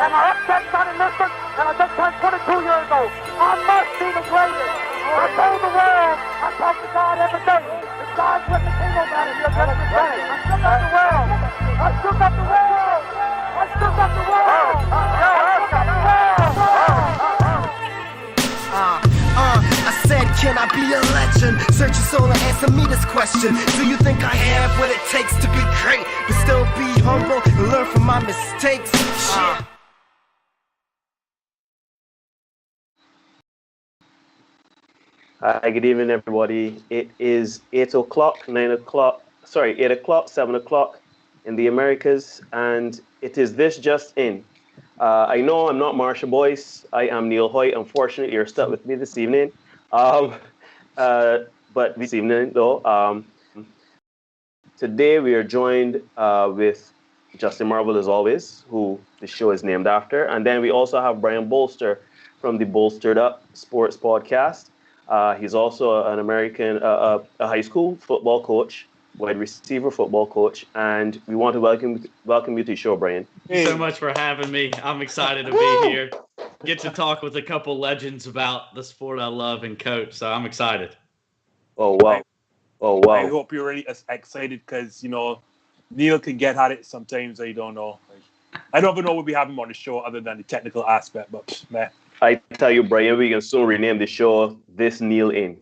and I upset Sonny Liston, and I just turned 22 years old. I must be the greatest. I told the world, I talk to God every day. If God's with the king, no matter, he'll get us today. I shook up the world. I shook up the world. I shook up the world. I shook up the world. I said, can I be a legend? Search your soul and answer me this question. Do you think I have what it takes to be great, but still be humble and learn from my mistakes? Shit. Hi, good evening, everybody. It is 8 o'clock, 7 o'clock in the Americas, and it is This Just In. I know I'm not Marsha Boyce. I am Neil Hoyt. Unfortunately, you're stuck with me this evening. But this evening, though, today we are joined with Justin Marvel, as always, who the show is named after. And then we also have Brian Bolster from the Bolstered Up Sports podcast. He's also an American, a high school football coach, wide receiver football coach, and we want to welcome you to the show, Brian. Thank you so much for having me. I'm excited to be here. Get to talk with a couple legends about the sport I love and coach, so I'm excited. Oh, wow. I hope you're really excited because, Neil can get at it sometimes. I don't know. I don't even know what we have him on the show other than the technical aspect, but man. I tell you, Brian, we can soon rename the show This Neil In.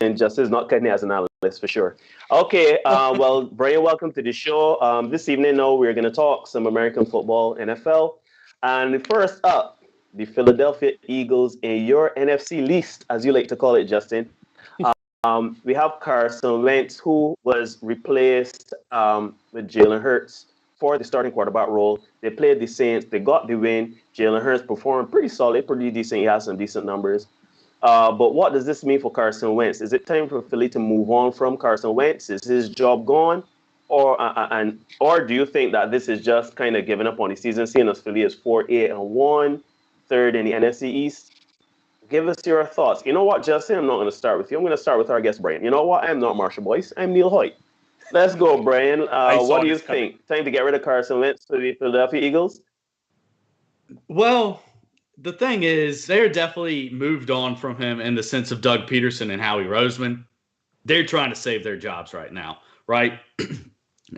And Justin's not cutting it as an analyst for sure. Okay, well, Brian, welcome to the show. This evening, now we're going to talk some American football, NFL. And first up, the Philadelphia Eagles in your NFC least, as you like to call it, Justin. We have Carson Wentz, who was replaced with Jalen Hurts for the starting quarterback role. They played the Saints. They got the win. Jalen Hurts performed pretty solid, pretty decent. He has some decent numbers. But what does this mean for Carson Wentz? Is it time for Philly to move on from Carson Wentz? Is his job gone? Or do you think that this is just kind of giving up on the season, seeing as Philly is 4-8-1, third in the NFC East? Give us your thoughts. You know what, Justin? I'm not going to start with you. I'm going to start with our guest, Brian. You know what? I'm not Marsha Boyce. I'm Neil Hoyt. Let's go, Brian. What do you think? Time to get rid of Carson Wentz for the Philadelphia Eagles? Well, the thing is, they're definitely moved on from him in the sense of Doug Peterson and Howie Roseman. They're trying to save their jobs right now, right?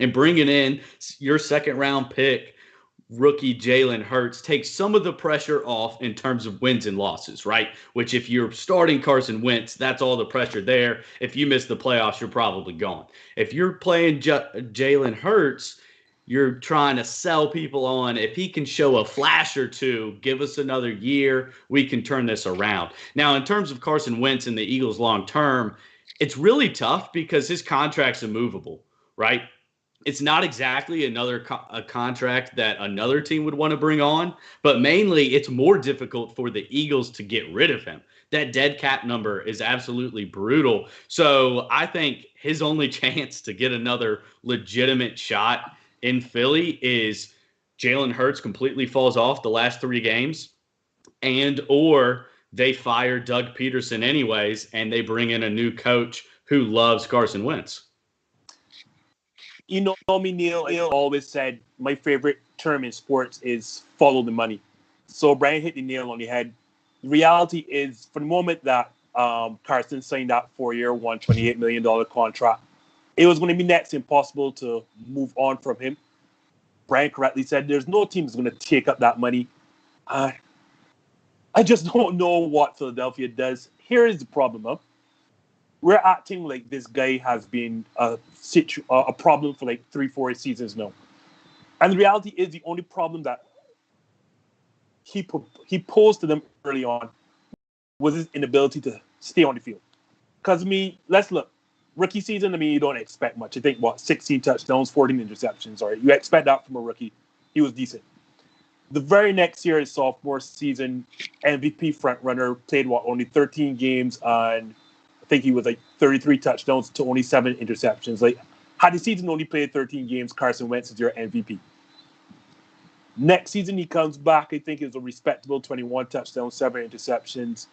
And bringing in your second-round pick, rookie Jalen Hurts, takes some of the pressure off in terms of wins and losses, right? Which if you're starting Carson Wentz, that's all the pressure there. If you miss the playoffs, you're probably gone. If you're playing Jalen Hurts, you're trying to sell people on, if he can show a flash or two, give us another year, we can turn this around. Now, in terms of Carson Wentz and the Eagles long term, it's really tough because his contract's immovable, right? It's not exactly a contract that another team would want to bring on, but mainly it's more difficult for the Eagles to get rid of him. That dead cap number is absolutely brutal. So I think his only chance to get another legitimate shot in Philly is Jalen Hurts completely falls off the last 3 games, or they fire Doug Peterson anyways, and they bring in a new coach who loves Carson Wentz. You know me, Neil. I always said my favorite term in sports is follow the money. So Brian hit the nail on the head. The reality is, for the moment that Carson signed that 4-year, $128 million contract, it was going to be next to impossible to move on from him. Brian correctly said there's no team that's going to take up that money. I just don't know what Philadelphia does. Here is the problem, huh? We're acting like this guy has been a problem for like 3-4 seasons now. And the reality is the only problem that he posed to them early on was his inability to stay on the field. Because, let's look. Rookie season, you don't expect much. I think, 16 touchdowns, 14 interceptions. All right, you expect that from a rookie. He was decent. The very next year, his sophomore season, MVP frontrunner, played, only 13 games, and I think he was 33 touchdowns to only 7 interceptions. Had the season only played 13 games, Carson Wentz is your MVP. Next season, he comes back. I think it was a respectable 21 touchdowns, 7 interceptions.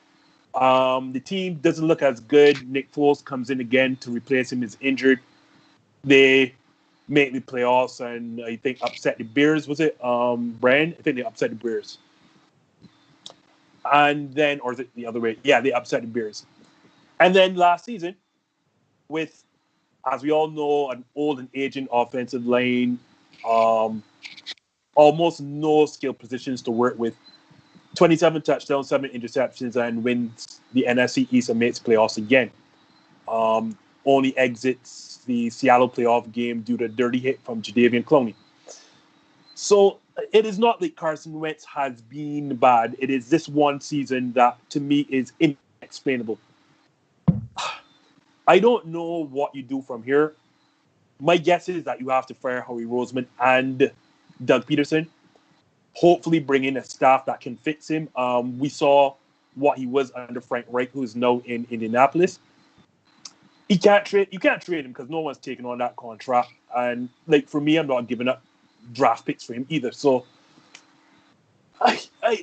The team doesn't look as good. Nick Foles comes in again to replace him. He's injured. They make the playoffs and I think upset the Bears. Was it Brian? I think they upset the Bears. And then, or is it the other way? Yeah, they upset the Bears. And then last season, with, as we all know, an old and aging offensive line, almost no skill positions to work with, 27 touchdowns, 7 interceptions, and wins the NFC East and makes playoffs again. Only exits the Seattle playoff game due to a dirty hit from Jadeveon Clowney. So it is not that Carson Wentz has been bad. It is this one season that, to me, is inexplainable. I don't know what you do from here. My guess is that you have to fire Howie Roseman and Doug Peterson. Hopefully bring in a staff that can fix him. We saw what he was under Frank Reich, who's now in Indianapolis. You can't trade him because no one's taking on that contract. And like for me, I'm not giving up draft picks for him either. So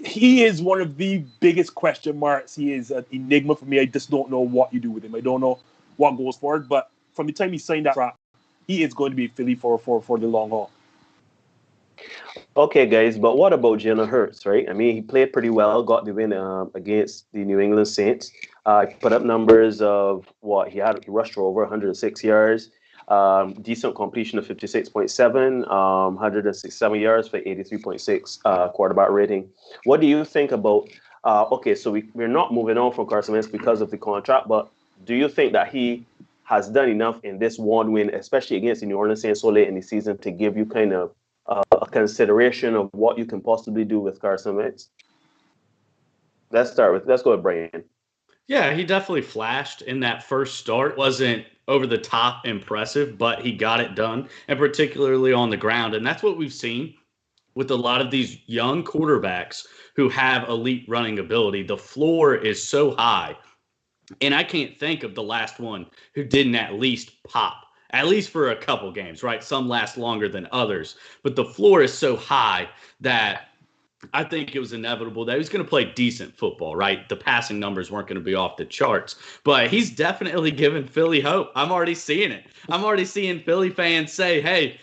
he is one of the biggest question marks. He is an enigma for me. I just don't know what you do with him. I don't know what goes forward. But from the time he signed that contract, he is going to be Philly for the long haul. Okay, guys, but what about Jalen Hurts, right? I mean, he played pretty well, got the win against the New England Saints. He put up numbers of he rushed for over 106 yards, decent completion of 56.7, 167 yards for 83.6 quarterback rating. What do you think about, so we're not moving on from Carson Wentz because of the contract, but do you think that he has done enough in this one win, especially against the New Orleans Saints so late in the season, to give you kind of a consideration of what you can possibly do with Carson Wentz? Let's go with Brian. Yeah, he definitely flashed in that first start. Wasn't over the top impressive, but he got it done, and particularly on the ground. And that's what we've seen with a lot of these young quarterbacks who have elite running ability. The floor is so high, and I can't think of the last one who didn't at least pop. At least for a couple games, right? Some last longer than others. But the floor is so high that I think it was inevitable that he was going to play decent football, right? The passing numbers weren't going to be off the charts. But he's definitely given Philly hope. I'm already seeing it. I'm already seeing Philly fans say, hey,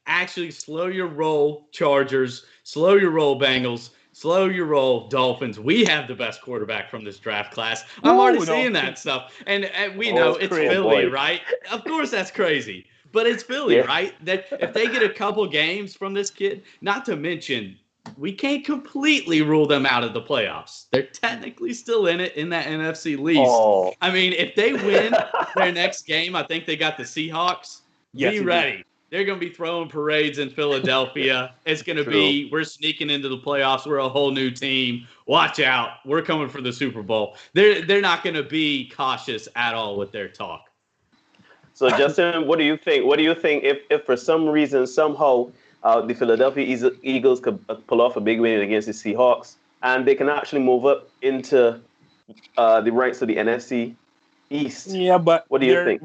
actually slow your roll, Chargers. Slow your roll, Bengals. Slow your roll, Dolphins. We have the best quarterback from this draft class. I'm already seeing that stuff. And we know it's crazy, Philly, boy. right? Of course that's crazy. But it's Philly, right? That if they get a couple games from this kid, not to mention, we can't completely rule them out of the playoffs. They're technically still in it in that NFC East. Oh. I mean, if they win their next game, I think they got the Seahawks. Be ready. They're going to be throwing parades in Philadelphia. It's going to be, we're sneaking into the playoffs. We're a whole new team. Watch out. We're coming for the Super Bowl. They're not going to be cautious at all with their talk. So, Justin, what do you think? What do you think if for some reason, somehow, the Philadelphia Eagles could pull off a big win against the Seahawks, and they can actually move up into the ranks of the NFC East? Yeah, but what do you think?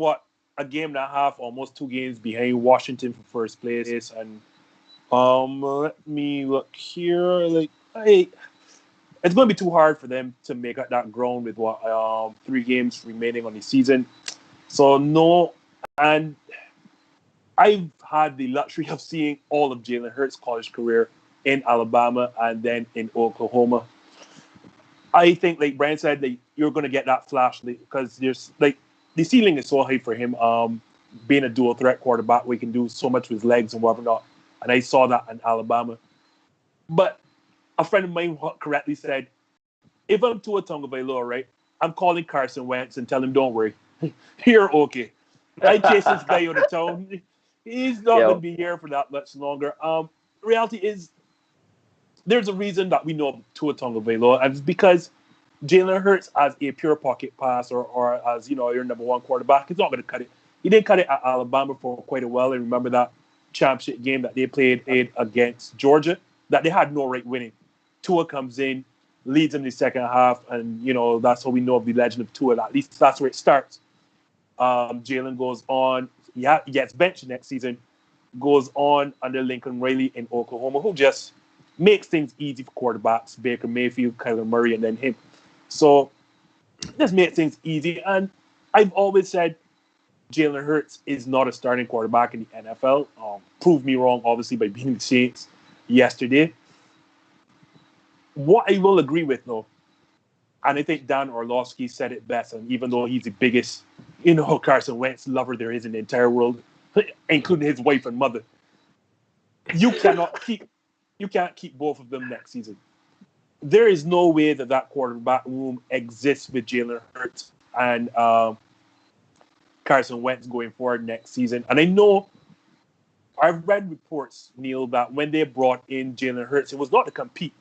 A game and a half, almost 2 games behind Washington for first place. And let me look here. It's going to be too hard for them to make up that ground with 3 games remaining on the season. So no, and I've had the luxury of seeing all of Jalen Hurts' college career in Alabama and then in Oklahoma. I think, like Brian said, you're going to get that flash because there's the ceiling is so high for him, being a dual threat quarterback. We can do so much with his legs and whatnot. And I saw that in Alabama. But a friend of mine correctly said, if I'm Tua Tagovailoa, right, I'm calling Carson Wentz and tell him, don't worry, you're okay. I chase this guy out of town. He's not going to be here for that much longer. Reality is, there's a reason that we know Tua Tagovailoa, and it's because Jalen Hurts as a pure pocket passer or as, your number one quarterback, he's not going to cut it. He didn't cut it at Alabama for quite a while. And remember that championship game that they played against Georgia that they had no right winning. Tua comes in, leads in the second half, and, that's how we know of the legend of Tua. At least that's where it starts. Jalen goes on. He gets benched next season, goes on under Lincoln Riley in Oklahoma, who just makes things easy for quarterbacks, Baker Mayfield, Kyler Murray, and then him. So just make things easy. And I've always said, Jalen Hurts is not a starting quarterback in the NFL. Proved me wrong, obviously, by beating the Saints yesterday. What I will agree with, though, and I think Dan Orlovsky said it best, and even though he's the biggest, Carson Wentz lover there is in the entire world, including his wife and mother, you can't keep both of them next season. There is no way that quarterback room exists with Jalen Hurts and Carson Wentz going forward next season. And I know I've read reports, Neil, that when they brought in Jalen Hurts, it was not to compete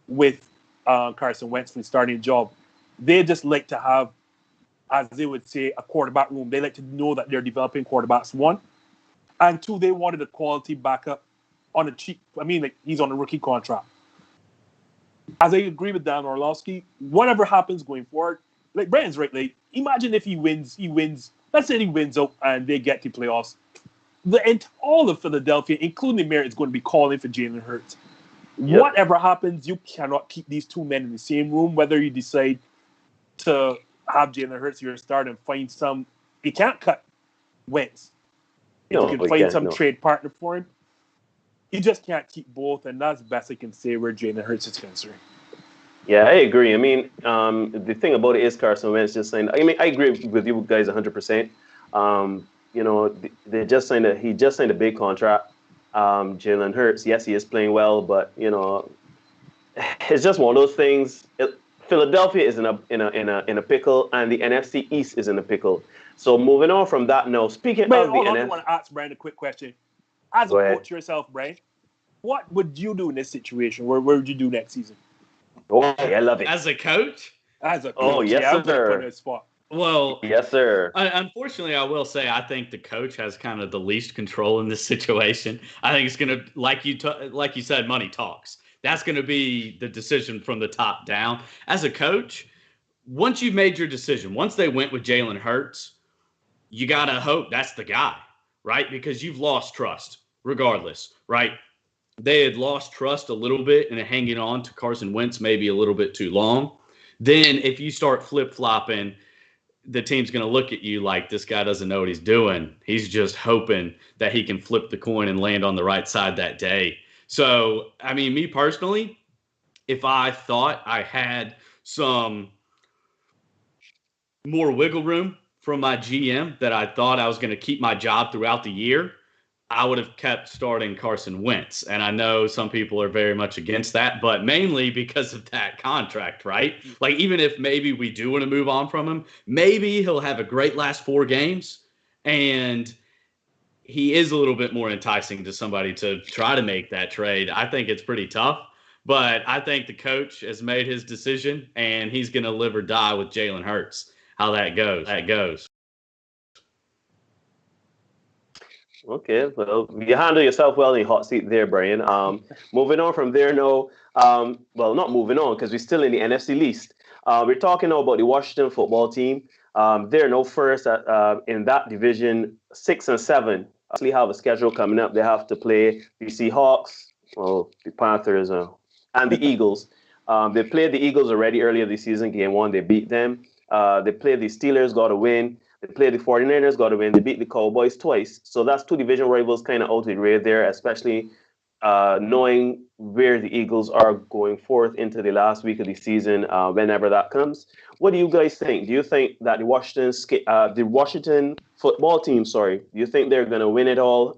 with Carson Wentz for the starting job. They just like to have, as they would say, a quarterback room. They like to know that they're developing quarterbacks, one. And two, they wanted a quality backup on a cheap. I mean, like, he's on a rookie contract. As I agree with Dan Orlovsky, whatever happens going forward, like Brian's right, like, imagine if he wins. Let's say he wins out and they get to playoffs. All of Philadelphia, including the mayor, is going to be calling for Jalen Hurts. Yep. Whatever happens, you cannot keep these two men in the same room. Whether you decide to have Jalen Hurts your start and find some, you can't cut Wentz. If you can find some trade partner for him, you just can't keep both, and that's the best I can say where Jalen Hurts is concerned. Yeah, I agree. I mean, the thing about it is Carson Wentz just signed. I mean, I agree with you guys 100%. They just signed he just signed a big contract. Jalen Hurts, yes, he is playing well, but it's just one of those things. Philadelphia is in a pickle, and the NFC East is in a pickle. So moving on from that, now speaking of the NFC, I want to ask Brian a quick question. As a coach yourself, Brian, what would you do in this situation? Where would you do next season? Oh, I love it. As a coach? As a coach, oh yes, sir. Well, yes, sir. Unfortunately, I will say I think the coach has kind of the least control in this situation. I think it's going to, like you said, money talks. That's going to be the decision from the top down. As a coach, once you've made your decision, once they went with Jalen Hurts, you got to hope that's the guy, right? Because you've lost trust regardless, right? They had lost trust a little bit and hanging on to Carson Wentz maybe a little bit too long. Then if you start flip-flopping, the team's going to look at you like this guy doesn't know what he's doing. He's just hoping that he can flip the coin and land on the right side that day. So, I mean, me personally, if I thought I had some more wiggle room from my GM that I thought I was going to keep my job throughout the year, I would have kept starting Carson Wentz. And I know some people are very much against that, but mainly because of that contract, right? Like, even if maybe we do want to move on from him, maybe he'll have a great last 4 games, and he is a little bit more enticing to somebody to try to make that trade. I think it's pretty tough, but I think the coach has made his decision, and he's going to live or die with Jalen Hurts. How that goes. Okay, well, you handle yourself well in the hot seat there, Brian. Moving on from there now, well, not moving on because we're still in the NFC East. We're talking now about the Washington football team. They're now first in that division, 6 and 7. Actually have a schedule coming up. They have to play the Seahawks, the Panthers, and the Eagles. They played the Eagles already earlier this season. Game 1, they beat them. They played the Steelers, got a win. They played the 49ers, got a win. They beat the Cowboys twice. So that's 2 division rivals kind of out of the way there, especially knowing where the Eagles are going forth into the last week of the season, whenever that comes. What do you guys think? Do you think that the Washington football team, do you think they're going to win it all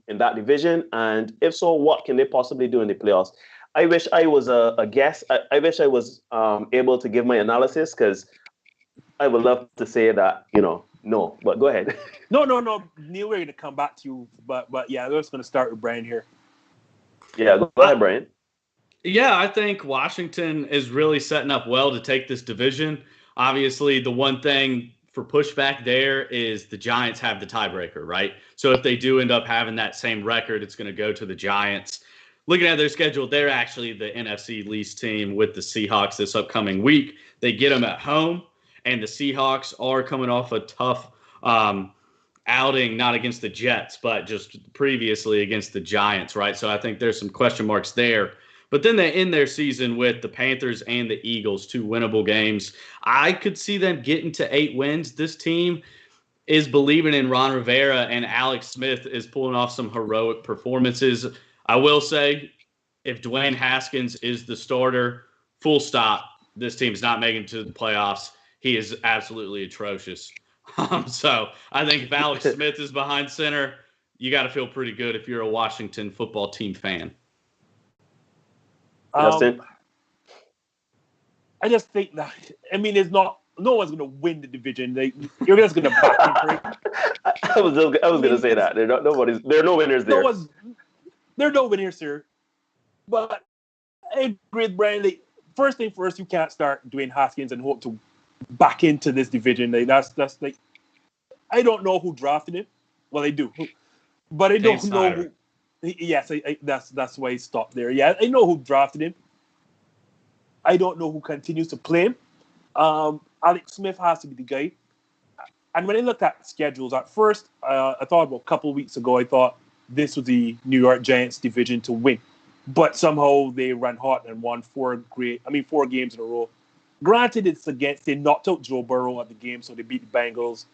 in that division? And if so, what can they possibly do in the playoffs? I wish I was a guest. I wish I was able to give my analysis because I would love to say that, no, but go ahead. No. Neil, we're going to come back to you. But yeah, we're just going to start with Brian here. Yeah, go ahead, Brian. Yeah, I think Washington is really setting up well to take this division. Obviously, the one thing for pushback there is the Giants have the tiebreaker, right? So if they do end up having that same record, it's going to go to the Giants. Looking at their schedule, they're actually the NFC least team with the Seahawks this upcoming week. They get them at home. And the Seahawks are coming off a tough outing, not against the Jets, but just previously against the Giants, right? So I think there's some question marks there. But then they end their season with the Panthers and the Eagles, 2 winnable games. I could see them getting to 8 wins. This team is believing in Ron Rivera, and Alex Smith is pulling off some heroic performances. I will say, if Dwayne Haskins is the starter, full stop, this team's not making it to the playoffs. He is absolutely atrocious. So I think if Alex Smith is behind center, you got to feel pretty good if you're a Washington football team fan. Justin? I just think that, I mean, no one's going to win the division. You're just going to back him for it. I was going to say that. There are no winners there. There are no winners here. But I agree with Brian. First thing first, you can't start Dwayne Haskins and hope to back into this division. That's like, I don't know who drafted him. Well, I do. But I don't know who. Yes, that's why he stopped there. Yeah, I know who drafted him. I don't know who continues to play him. Alex Smith has to be the guy. And when I looked at schedules, at first, I thought about a couple of weeks ago, I thought this was the New York Giants division to win. But somehow they ran hot and won 4 games in a row. Granted, they knocked out Joe Burrow at the game, so they beat the Bengals.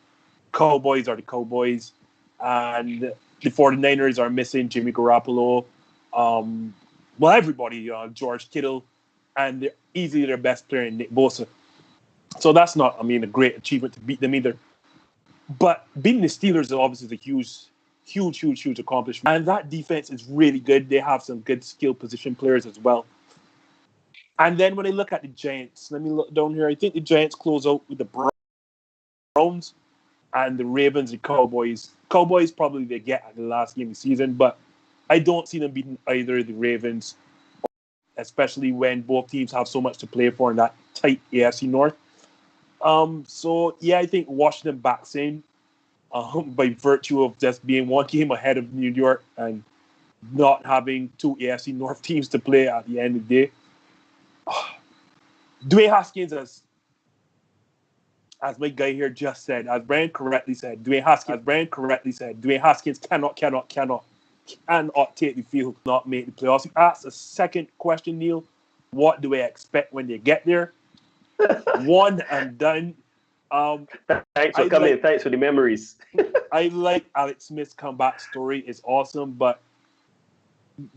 Cowboys are the Cowboys. And the 49ers are missing Jimmy Garoppolo. Everybody, George Kittle, and they're easily their best player in Nick Bosa. So that's not, a great achievement to beat them either. But beating the Steelers is obviously a huge accomplishment. And that defense is really good. They have some good skill position players as well. And then when I look at the Giants, let me look down here. I think the Giants close out with the Browns and the Ravens and Cowboys. Cowboys probably they get at the last game of the season, but I don't see them beating either the Ravens, especially when both teams have so much to play for in that tight AFC North. I think Washington backs in by virtue of just being one game ahead of New York and not having 2 AFC North teams to play at the end of the day. Dwayne Haskins, as my guy here just said, as Brian correctly said, Dwayne Haskins cannot take the field, not make the playoffs. You asked a second question, Neil. What do I expect when they get there? One and done. Thanks for coming. Thanks for the memories. I like Alex Smith's comeback story. It's awesome, but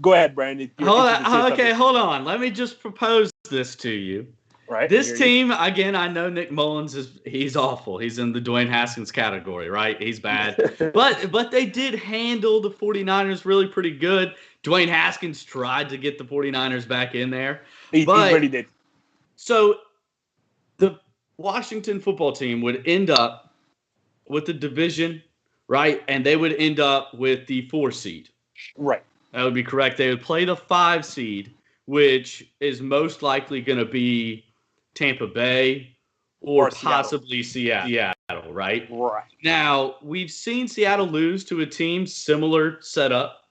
go ahead, Brian. Hold on. Let me just propose this to you. Right. This team, again, I know Nick Mullins he's awful. He's in the Dwayne Haskins category, right? He's bad. but they did handle the 49ers really pretty good. Dwayne Haskins tried to get the 49ers back in there. He really did. So the Washington football team would end up with the division, right? And they would end up with the 4 seed. Right. That would be correct. They would play the 5 seed, which is most likely going to be Tampa Bay or possibly Seattle, right? Right. Now, we've seen Seattle lose to a team similar setup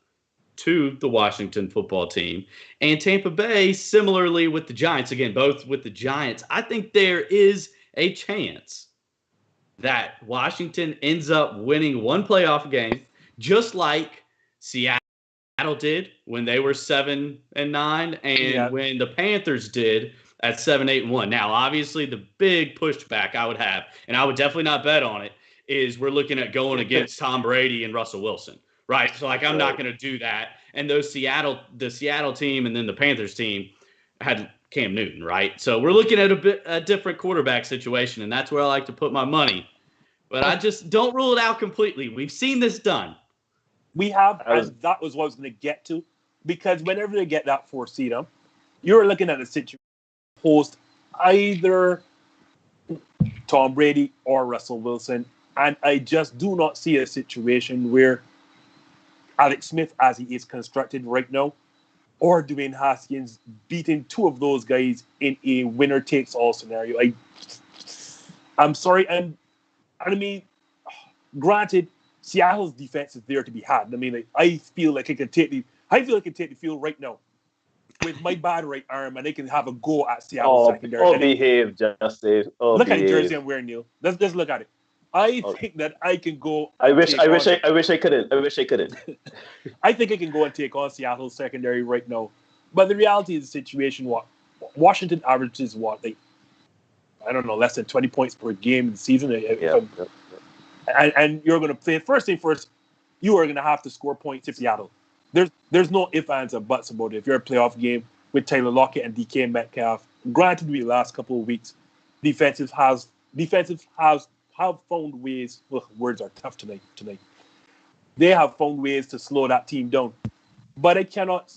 to the Washington football team. And Tampa Bay, similarly with the Giants, again, both with the Giants, I think there is a chance that Washington ends up winning one playoff game, just like Seattle did when they were 7-9 and when the Panthers did at 7-8-1. Now, obviously, the big pushback I would have, and I would definitely not bet on it, is we're looking at going against Tom Brady and Russell Wilson, right? So, I'm not going to do that. And the Seattle team and then the Panthers team had Cam Newton, right? So we're looking at a different quarterback situation, and that's where I like to put my money. But I just don't rule it out completely. We've seen this done. We have, and that was what I was going to get to, because whenever they get that 4 seed, you're looking at a situation host either Tom Brady or Russell Wilson, and I just do not see a situation where Alex Smith, as he is constructed right now, or Dwayne Haskins beating 2 of those guys in a winner-takes-all scenario. I'm sorry, and I mean, granted, Seattle's defense is there to be had. I mean, I feel like I can take the field right now with my bad right arm, and they can have a go at Seattle secondary. Behave, Justin. Look at the jersey I'm wearing, Neil. Let's look at it. I think that I can go. I wish I couldn't. I think I can go and take on Seattle's secondary right now. But the reality is the situation. Washington averages less than 20 points per game in the season. and you're going to play first thing first. You are going to have to score points if Seattle. There's no ifs, ands, or buts about it. If you're a playoff game with Tyler Lockett and DK Metcalf, granted, the last couple of weeks, defensive have found ways. Ugh, words are tough tonight. They have found ways to slow that team down, but it cannot.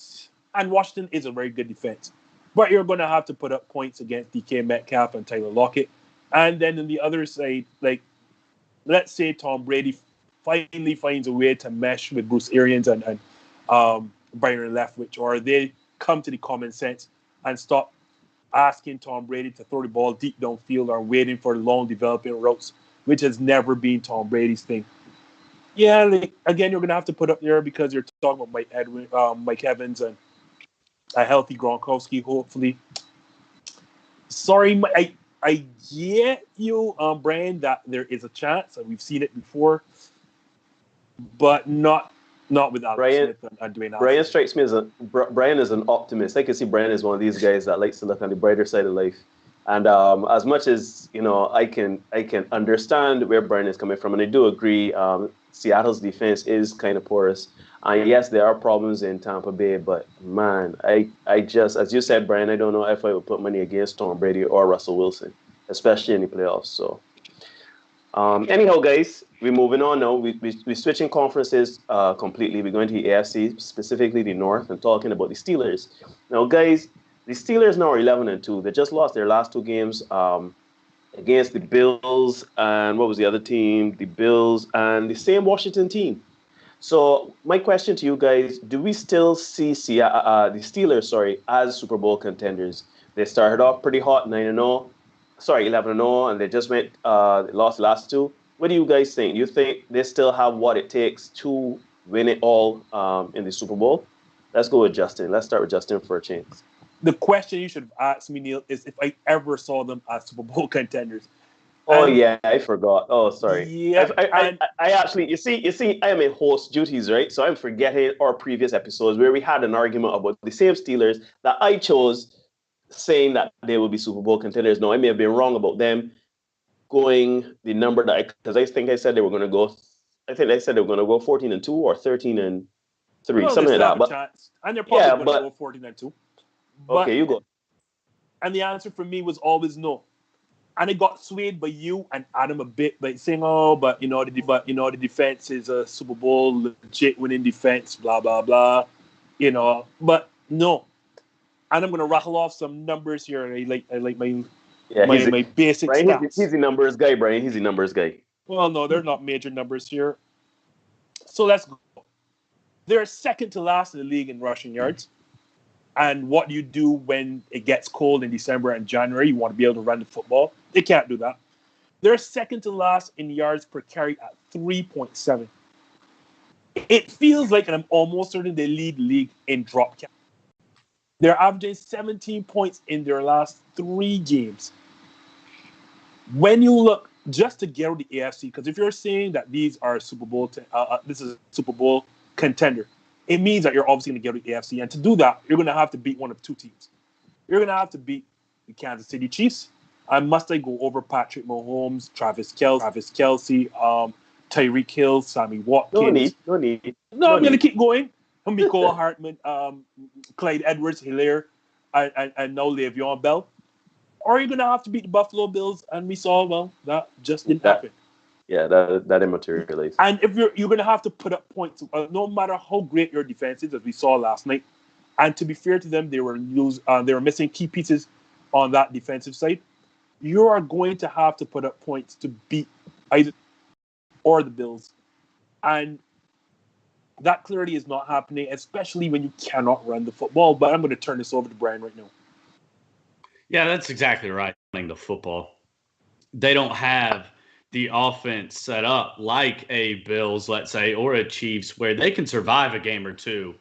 And Washington is a very good defense, but you're going to have to put up points against DK Metcalf and Tyler Lockett, and then on the other side, like let's say Tom Brady finally finds a way to mesh with Bruce Arians and Byron Leftwich, or they come to the common sense and stop asking Tom Brady to throw the ball deep downfield or waiting for long developing routes, which has never been Tom Brady's thing. Yeah, like, again, you're going to have to put up there because you're talking about Mike Evans and a healthy Gronkowski, hopefully. Sorry, I get you, Brian, that there is a chance, and we've seen it before, but not with Alex Smith and Dwayne Allen. Brian strikes me as Brian is an optimist. I can see Brian is one of these guys that likes to look on the brighter side of life. And as much as I can understand where Brian is coming from, and I do agree. Seattle's defense is kind of porous. And yes, there are problems in Tampa Bay, but man, I just, as you said, Brian, I don't know if I would put money against Tom Brady or Russell Wilson, especially in the playoffs. So, anyhow, guys, we're moving on now. We're switching conferences completely. We're going to the AFC, specifically the North, and talking about the Steelers. Now, guys, the Steelers now are 11-2. They just lost their last two games against the Bills and what was the other team? The Bills and the same Washington team. So my question to you guys, do we still see the Steelers, as Super Bowl contenders? They started off pretty hot, 11-0, and they just went, lost the last two. What do you guys think? Do you think they still have what it takes to win it all in the Super Bowl? Let's go with Justin. Let's start with Justin for a change. The question you should have asked me, Neil, is if I ever saw them as Super Bowl contenders. Oh, yeah, I forgot. Oh, sorry. Yeah, I actually, you see, I am in host duties, right? So I'm forgetting our previous episodes where we had an argument about the same Steelers that I chose, saying that they will be Super Bowl contenders. No, I may have been wrong about them going the number because I think I said they were going to go. I think they said they were going to go 14-2 or 13-3, something like that. But and they're probably going to go 14-2. Okay, you go. And the answer for me was always no. And it got swayed by you and Adam a bit, like saying, "Oh, but the defense is a Super Bowl legit winning defense, blah blah blah," But no. And I'm gonna rattle off some numbers here. I like my basic Brian, stats. He's the numbers guy, Brian. He's the numbers guy. Well, no, they're not major numbers here. So let's go. They're second to last in the league in rushing yards. And what do you do when it gets cold in December and January? You want to be able to run the football. They can't do that. They're second to last in yards per carry at 3.7. It feels like, and I'm almost certain they lead the league in drop count. They're averaging 17 points in their last 3 games. When you look, just to get out the AFC, because if you're saying that these are Super Bowl, this is a Super Bowl contender, it means that you're obviously going to get the AFC. And to do that, you're going to have to beat one of 2 teams. You're going to have to beat the Kansas City Chiefs. And must I go over Patrick Mahomes, Travis Kelce, Tyreek Hill, Sammy Watkins? No need. No, I'm going to keep going. Mecole Hardman, Clyde Edwards-Helaire, and now Le'Veon Bell. Or you're going to have to beat the Buffalo Bills. And we saw, well, that just didn't happen. Yeah, that didn't materialize. And if you're going to have to put up points, no matter how great your defense is, as we saw last night. And to be fair to them, they were missing key pieces on that defensive side. You are going to have to put up points to beat either or the Bills, and that clearly is not happening, especially when you cannot run the football. But I'm going to turn this over to Brian right now. Yeah, that's exactly right. Running the football, they don't have the offense set up like a Bills, let's say, or a Chiefs, where they can survive a game or two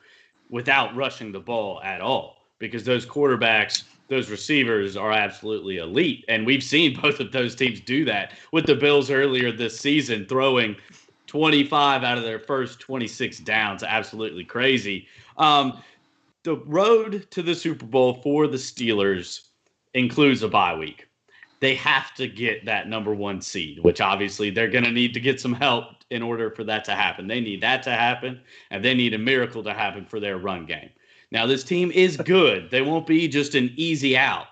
without rushing the ball at all, because those quarterbacks, those receivers are absolutely elite. And we've seen both of those teams do that with the Bills earlier this season, throwing 25 out of their first 26 downs. Absolutely crazy. The road to the Super Bowl for the Steelers includes a bye week. they have to get that number 1 seed, which obviously they're going to need to get some help in order for that to happen. They need that to happen, and they need a miracle to happen for their run game. Now, this team is good. They won't be just an easy out.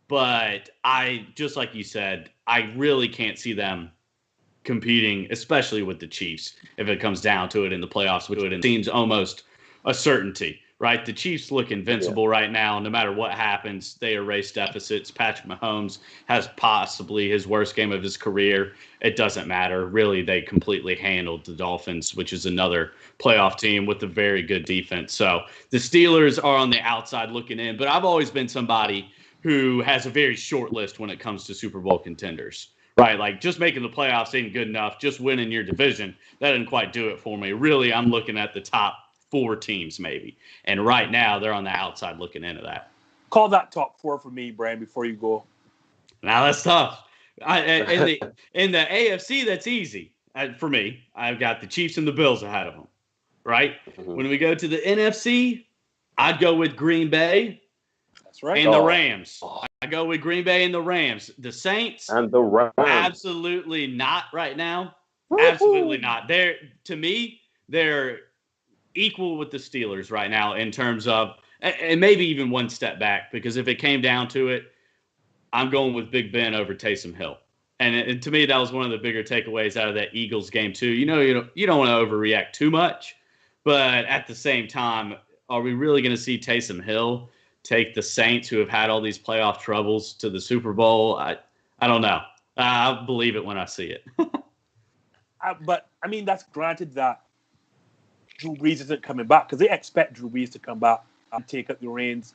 But just like you said, I really can't see them competing, especially with the Chiefs, if it comes down to it in the playoffs. It seems almost a certainty, right? The Chiefs look invincible right now. No matter what happens, they erase deficits. Patrick Mahomes has possibly his worst game of his career. It doesn't matter. Really, they completely handled the Dolphins, which is another playoff team with a very good defense. So the Steelers are on the outside looking in, but I've always been somebody who has a very short list when it comes to Super Bowl contenders, right? Like just making the playoffs ain't good enough. Just winning your division, that didn't quite do it for me. Really, I'm looking at the top 4 teams maybe. And right now they're on the outside looking into that. Call that top 4 for me, Brian, before you go. Now that's tough. In the AFC, that's easy. For me, I've got the Chiefs and the Bills ahead of them, right? Mm-hmm. When we go to the NFC, I'd go with Green Bay. That's right. And the Rams. I go with Green Bay and the Rams. The Saints. And the Rams. Absolutely not right now. Woo-hoo. Absolutely not. To me, they're equal with the Steelers right now in terms of, and maybe even one step back, because if it came down to it, I'm going with Big Ben over Taysom Hill. And to me, that was one of the bigger takeaways out of that Eagles game too. You don't want to overreact too much, but at the same time, are we really going to see Taysom Hill take the Saints, who have had all these playoff troubles, to the Super Bowl? I don't know. I'll believe it when I see it. But, I mean, that's granted that Drew Brees isn't coming back, because they expect Drew Brees to come back and take up the reins.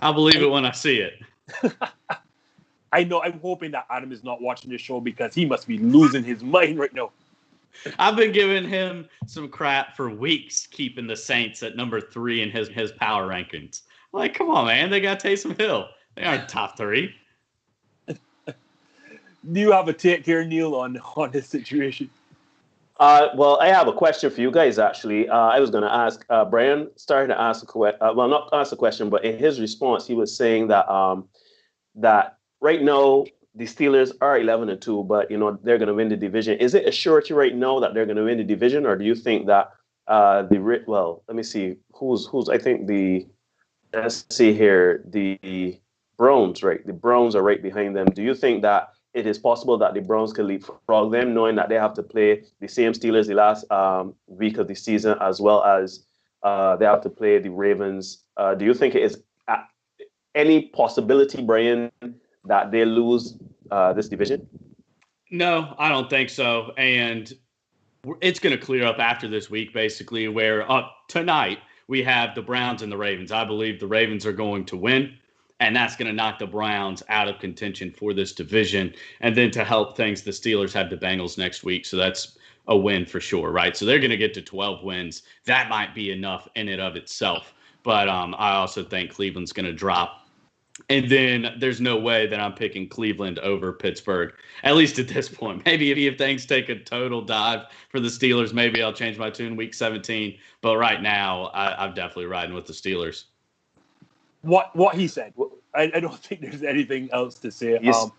I'll believe it when I see it. I know. I'm hoping that Adam is not watching this show, because he must be losing his mind right now. I've been giving him some crap for weeks, keeping the Saints at number 3 in his power rankings. Like, come on, man. They got Taysom Hill. They aren't top 3. Do you have a take here, Neil, on this situation? Well, I have a question for you guys, actually. I was going to ask, Brian started to ask not ask a question, but in his response, he was saying that that right now, the Steelers are 11-2, but they're going to win the division. Is it a surety right now that they're going to win the division, or do you think that let me see who's I think let's see here, the Browns, right? The Browns are right behind them. Do you think that it is possible that the Browns can leapfrog them, knowing that they have to play the same Steelers the last week of the season, as well as they have to play the Ravens? Do you think it is any possibility, Brian, that they lose this division? No, I don't think so. And it's going to clear up after this week, basically, where tonight we have the Browns and the Ravens. I believe the Ravens are going to win, and that's going to knock the Browns out of contention for this division. And then to help things, the Steelers have the Bengals next week, so that's a win for sure, right? So they're going to get to 12 wins. That might be enough in and of itself. But I also think Cleveland's going to drop. And then there's no way that I'm picking Cleveland over Pittsburgh, at least at this point. Maybe if things take a total dive for the Steelers, maybe I'll change my tune week 17. But right now, I'm definitely riding with the Steelers. What he said. I don't think there's anything else to say. Yes.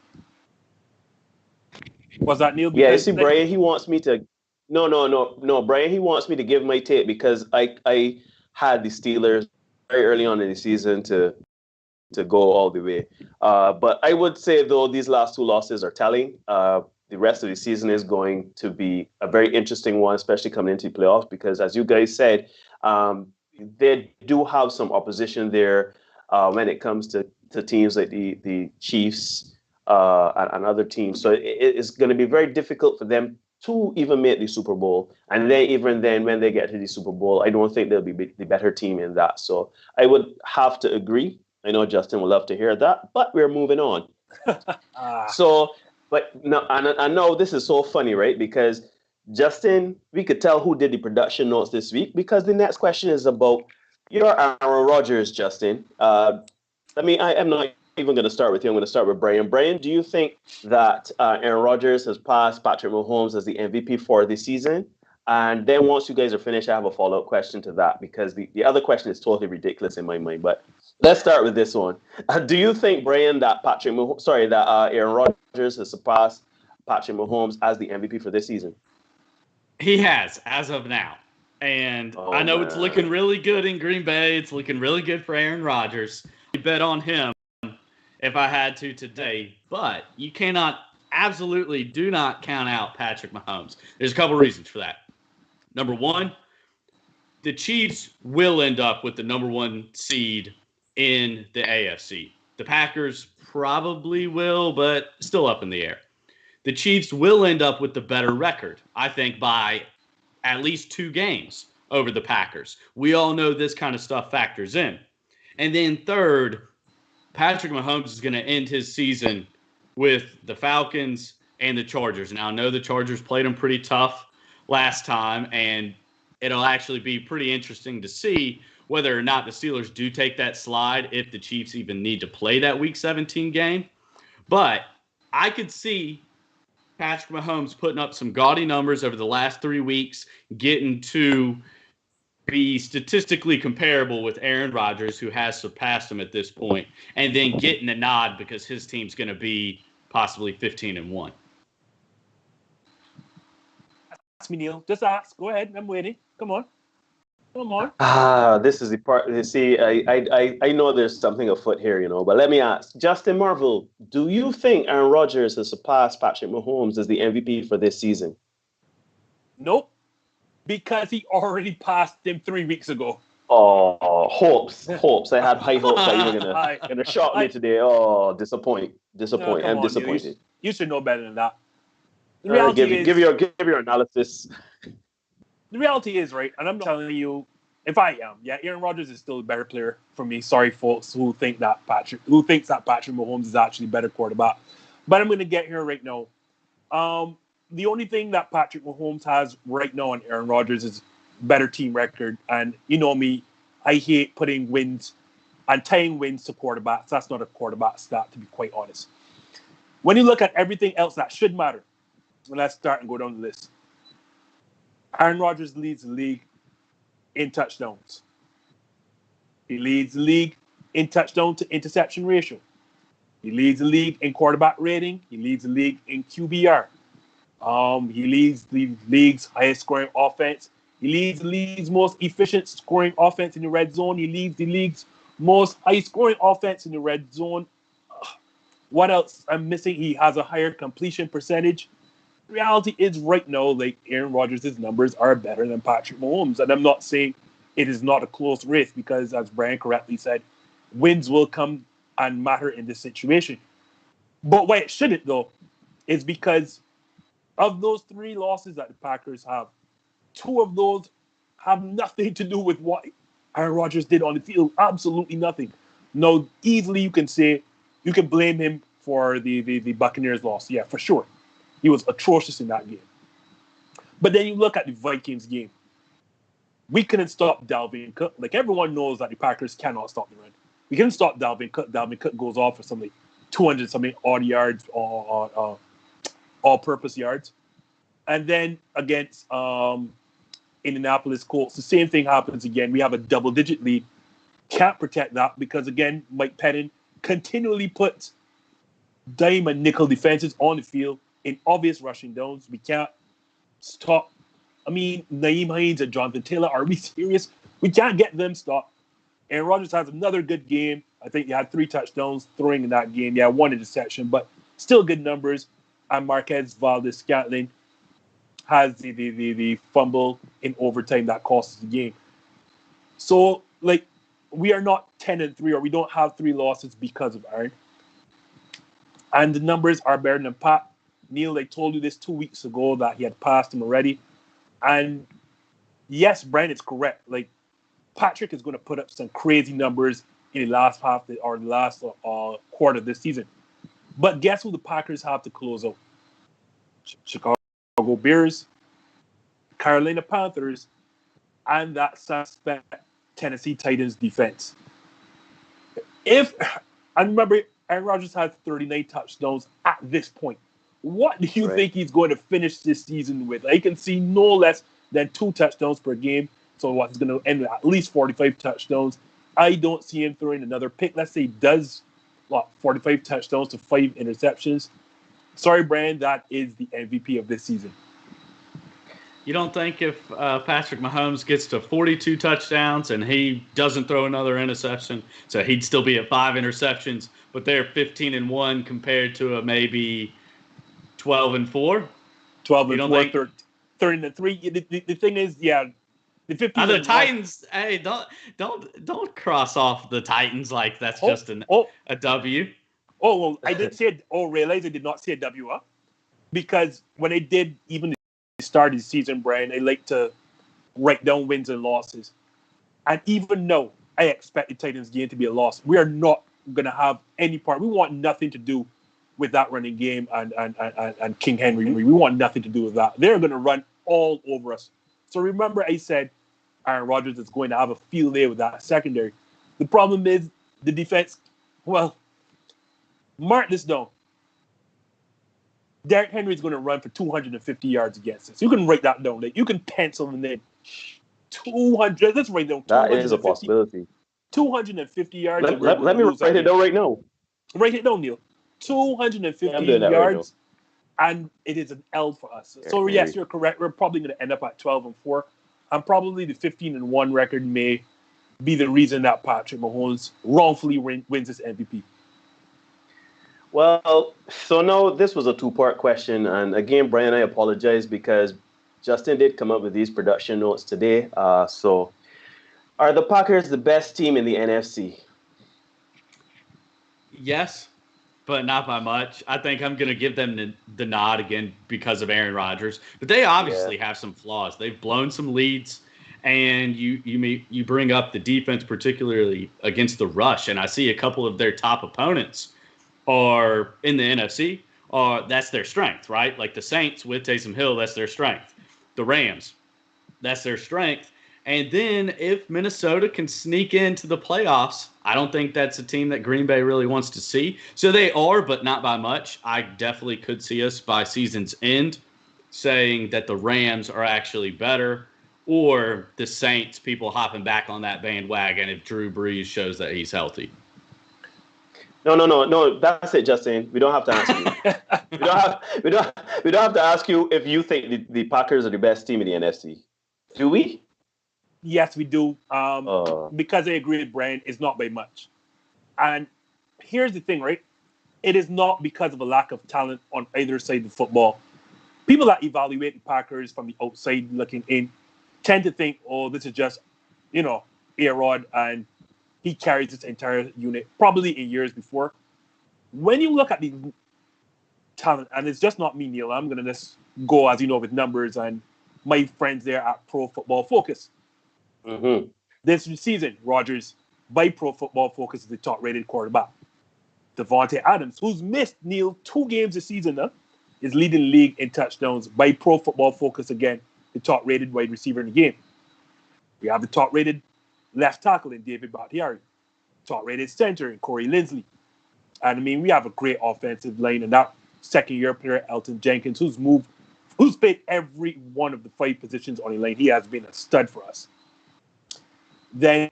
Was that Neil? Yeah, you see, Brian, he wants me to... No, Brian, he wants me to give my take, because I had the Steelers very early on in the season to go all the way. But I would say, though, these last 2 losses are telling. The rest of the season is going to be a very interesting one, especially coming into the playoffs, because as you guys said, they do have some opposition there when it comes to teams like the Chiefs and other teams. So it's going to be very difficult for them to even make the Super Bowl. And then even then, when they get to the Super Bowl, I don't think they'll be the better team in that. So I would have to agree. I know Justin would love to hear that, but we're moving on. So, but no, I know this is so funny, right? Because Justin, we could tell who did the production notes this week, because the next question is about your Aaron Rodgers, Justin. I'm not even going to start with you. I'm going to start with Brian. Brian, do you think that Aaron Rodgers has passed Patrick Mahomes as the MVP for this season? And then once you guys are finished, I have a follow-up question to that because the other question is totally ridiculous in my mind. But let's start with this one. Do you think, Brian, that Aaron Rodgers has surpassed Patrick Mahomes as the MVP for this season? He has, as of now. And I know it's looking really good in Green Bay. It's looking really good for Aaron Rodgers. I bet on him if I had to today. But you absolutely do not count out Patrick Mahomes. There's a couple reasons for that. Number one, the Chiefs will end up with the number 1 seed in the AFC. The Packers probably will, but still up in the air. The Chiefs will end up with the better record, I think, by at least 2 games over the Packers. We all know this kind of stuff factors in. And then third, Patrick Mahomes is going to end his season with the Falcons and the Chargers. Now, I know the Chargers played them pretty tough last time, and it'll actually be pretty interesting to see whether or not the Steelers do take that slide, if the Chiefs even need to play that Week 17 game. But I could see Patrick Mahomes putting up some gaudy numbers over the last 3 weeks, getting to be statistically comparable with Aaron Rodgers, who has surpassed him at this point, and then getting a nod because his team's going to be possibly 15-1. Ask me, Neil. Just ask. Go ahead. I'm waiting. Come on. This is the part. You see, I know there's something afoot here, but let me ask. Justin Marvel, do you think Aaron Rodgers has surpassed Patrick Mahomes as the MVP for this season? Nope. Because he already passed him 3 weeks ago. Oh, hopes. I had high hopes that you were gonna shock me today. Oh, disappoint. I'm disappointed. You should know better than that. The reality is, give your analysis. The reality is, right, and I'm telling you, if I am, Aaron Rodgers is still a better player for me. Sorry, folks, who thinks that Patrick Mahomes is actually a better quarterback. But I'm going to get here right now. The only thing that Patrick Mahomes has right now on Aaron Rodgers is better team record. And you know me, I hate putting wins and tying wins to quarterbacks. That's not a quarterback stat, to be quite honest. When you look at everything else that should matter, let's start and go down the list. Aaron Rodgers leads the league in touchdowns. He leads the league in touchdown to interception ratio. He leads the league in quarterback rating. He leads the league in QBR. He leads the league's highest scoring offense. He leads the league's most efficient scoring offense in the red zone. He leads the league's most high scoring offense in the red zone. What else I'm missing? He has a higher completion percentage. The reality is right now, like, Aaron Rodgers' numbers are better than Patrick Mahomes. And I'm not saying it is not a close race because, as Brian correctly said, wins will come and matter in this situation. But why it shouldn't, though, is because of those 3 losses that the Packers have, 2 of those have nothing to do with what Aaron Rodgers did on the field. Absolutely nothing. No, easily you can blame him for the Buccaneers loss. Yeah, for sure. He was atrocious in that game. But then you look at the Vikings game. We couldn't stop Dalvin Cook. Like, everyone knows that the Packers cannot stop the run. We couldn't stop Dalvin Cook. Dalvin Cook goes off for something 200-something odd yards, all-purpose yards. And then against Indianapolis Colts, the same thing happens again. We have a double-digit lead. Can't protect that because, again, Mike Pettin continually puts dime and nickel defenses on the field in obvious rushing downs. We can't stop. I mean, Nyheim Hines and Jonathan Taylor, are we serious? We can't get them stopped. Aaron Rodgers has another good game. I think he had 3 touchdowns throwing in that game. Yeah, 1 interception, but still good numbers. And Marquez Valdes-Scantling has the fumble in overtime that costs the game. So, like, we are not 10-3, or we don't have 3 losses because of Aaron. And the numbers are better than Pat. Neil, I told you this 2 weeks ago that he had passed him already. And yes, Brian, it's correct. Like, Patrick is going to put up some crazy numbers in the last quarter of this season. But guess who the Packers have to close out? Chicago Bears, Carolina Panthers, and that suspect Tennessee Titans defense. And remember, Aaron Rodgers has 39 touchdowns at this point. What do you think he's going to finish this season with? I can see no less then 2 touchdowns per game. So what's going to end with at least 45 touchdowns. I don't see him throwing another pick. Let's say he does 45 touchdowns to 5 interceptions. Sorry, Brian, that is the MVP of this season. You don't think if Patrick Mahomes gets to 42 touchdowns and he doesn't throw another interception, so he'd still be at 5 interceptions, but they're 15-1 compared to a maybe 12-4? 12-4, 13-3. The thing is, yeah, the 15. The Titans. Hey, don't cross off the Titans like that's just a W. Oh well, I did say. Realize I did not say a W up because when I did even the start of the season, Brian, I like to write down wins and losses, and even though I expect the Titans game to be a loss, we are not going to have any part. We want nothing to do with that running game and King Henry. We want nothing to do with that. They're going to run all over us. So remember, I said Aaron Rodgers is going to have a field day with that secondary. The problem is the defense. Well, mark this down. Derrick Henry is going to run for 250 yards against us. You can write that down. You can pencil in there 200. Let's write down. That is a possibility. 250 yards. Let me write it down right now. Write it down, Neil. 250 yards, and it is an L for us. So yes, you're correct. We're probably going to end up at 12-4, and probably the 15-1 record may be the reason that Patrick Mahomes wrongfully wins this MVP. Well, so now this was a 2-part question, and again, Brian, I apologize because Justin did come up with these production notes today. So, are the Packers the best team in the NFC? Yes, but not by much. I think I'm going to give them the nod again because of Aaron Rodgers. But they obviously have some flaws. They've blown some leads, and you bring up the defense, particularly against the rush. And I see a couple of their top opponents are in the NFC. That's their strength, right? Like the Saints with Taysom Hill, that's their strength. The Rams, that's their strength. And then if Minnesota can sneak into the playoffs, I don't think that's a team that Green Bay really wants to see. So they are, but not by much. I definitely could see us by season's end saying that the Rams are actually better, or the Saints, people hopping back on that bandwagon if Drew Brees shows that he's healthy. No. That's it, Justin. We don't have to ask you. we don't have to ask you if you think the Packers are the best team in the NFC. Do we? Yes, we do. Because I agree with Brian, it's not by much. And here's the thing, right? It is not because of a lack of talent on either side of the football. People that evaluate the Packers from the outside looking in tend to think, this is just, A-Rod, and he carries this entire unit, probably in years before. When you look at the talent, and it's just not me, Neil, I'm going to just go, as you know, with numbers and my friends there at Pro Football Focus. Mm-hmm. This season, Rodgers, by Pro Football Focus, is the top-rated quarterback. Devontae Adams, who's missed, Neil, 2 games this season now, is leading the league in touchdowns by Pro Football Focus, again, the top-rated wide receiver in the game. We have the top-rated left tackle in David Bakhtiari, top-rated center in Corey Linsley. And, we have a great offensive line, and that second-year player, Elton Jenkins, who's played every one of the 5 positions on the line. He has been a stud for us. Then,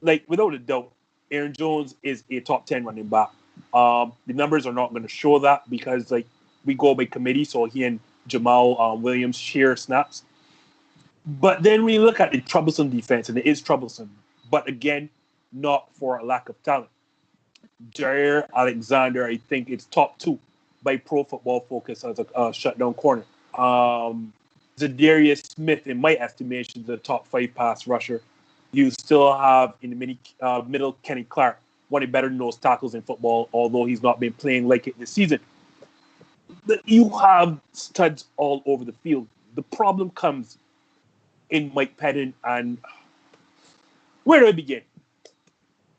without a doubt, Aaron Jones is a top 10 running back. The numbers are not going to show that because, we go by committee, so he and Jamal Williams share snaps. But then we look at the troublesome defense, and it is troublesome. But again, not for a lack of talent. Jair Alexander, I think, is top 2 by Pro Football Focus as a shutdown corner. Zadarius Smith, in my estimation, is the top 5 pass rusher. You still have in the middle Kenny Clark, one of the better nose tackles in football, although he's not been playing like it this season. You have studs all over the field. The problem comes in Mike Pettin, and where do I begin?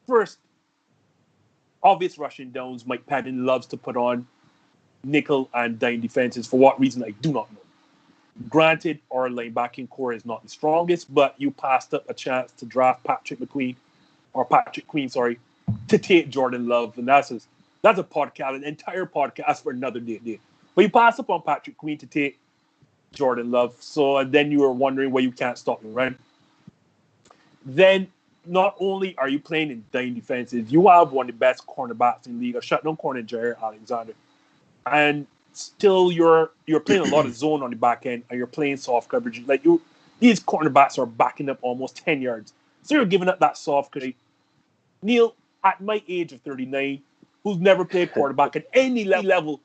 First, obvious rushing downs. Mike Pettin loves to put on nickel and dime defenses. For what reason, I do not know. Granted, our linebacking core is not the strongest, but you passed up a chance to draft Patrick Queen, to take Jordan Love, and that's a podcast, an entire podcast for another day. But you pass up on Patrick Queen to take Jordan Love. So and then you are wondering why you can't stop the run. Then not only are you playing in dime defenses, you have one of the best cornerbacks in the league, a shutdown corner, Jair Alexander. And still you're playing a lot of zone on the back end and you're playing soft coverage. Like these cornerbacks are backing up almost 10 yards. So you're giving up that soft coverage. Neil, at my age of 39, who's never played quarterback at any level,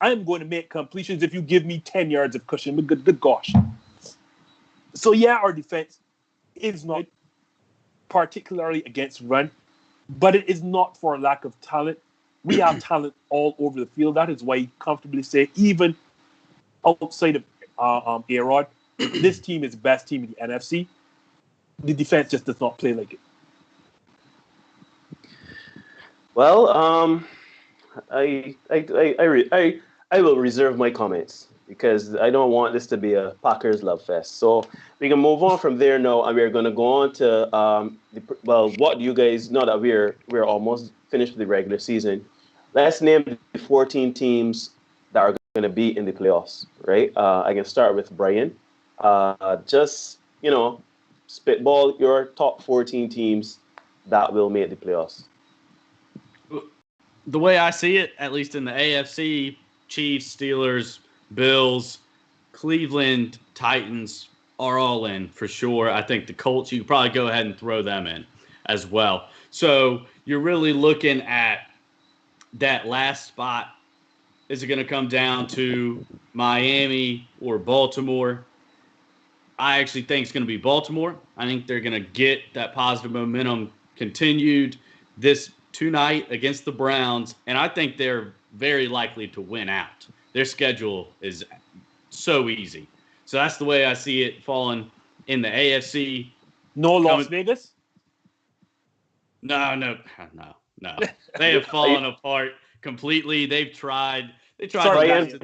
I'm going to make completions if you give me 10 yards of cushion. Good gosh. So yeah, our defense is not particularly against run, but it is not for a lack of talent. We have talent all over the field. That is why I comfortably say, even outside of A-Rod, this team is the best team in the NFC. The defense just does not play like it. Well, I will reserve my comments because I don't want this to be a Packers love fest. So we can move on from there now, and we're going to go on to what you guys know that we're almost finished with the regular season. Let's name the 14 teams that are going to be in the playoffs. Right? I can start with Brian. Just spitball your top 14 teams that will make the playoffs. The way I see it, at least in the AFC, Chiefs, Steelers, Bills, Cleveland, Titans are all in for sure. I think the Colts, you could probably go ahead and throw them in as well. So you're really looking at that last spot. Is it going to come down to Miami or Baltimore? I actually think it's going to be Baltimore. I think they're going to get that positive momentum continued this tonight against the Browns, and I think they're very likely to win out. Their schedule is so easy. So that's the way I see it falling in the AFC. No Las Vegas? No. They have fallen apart completely. They tried. Brian,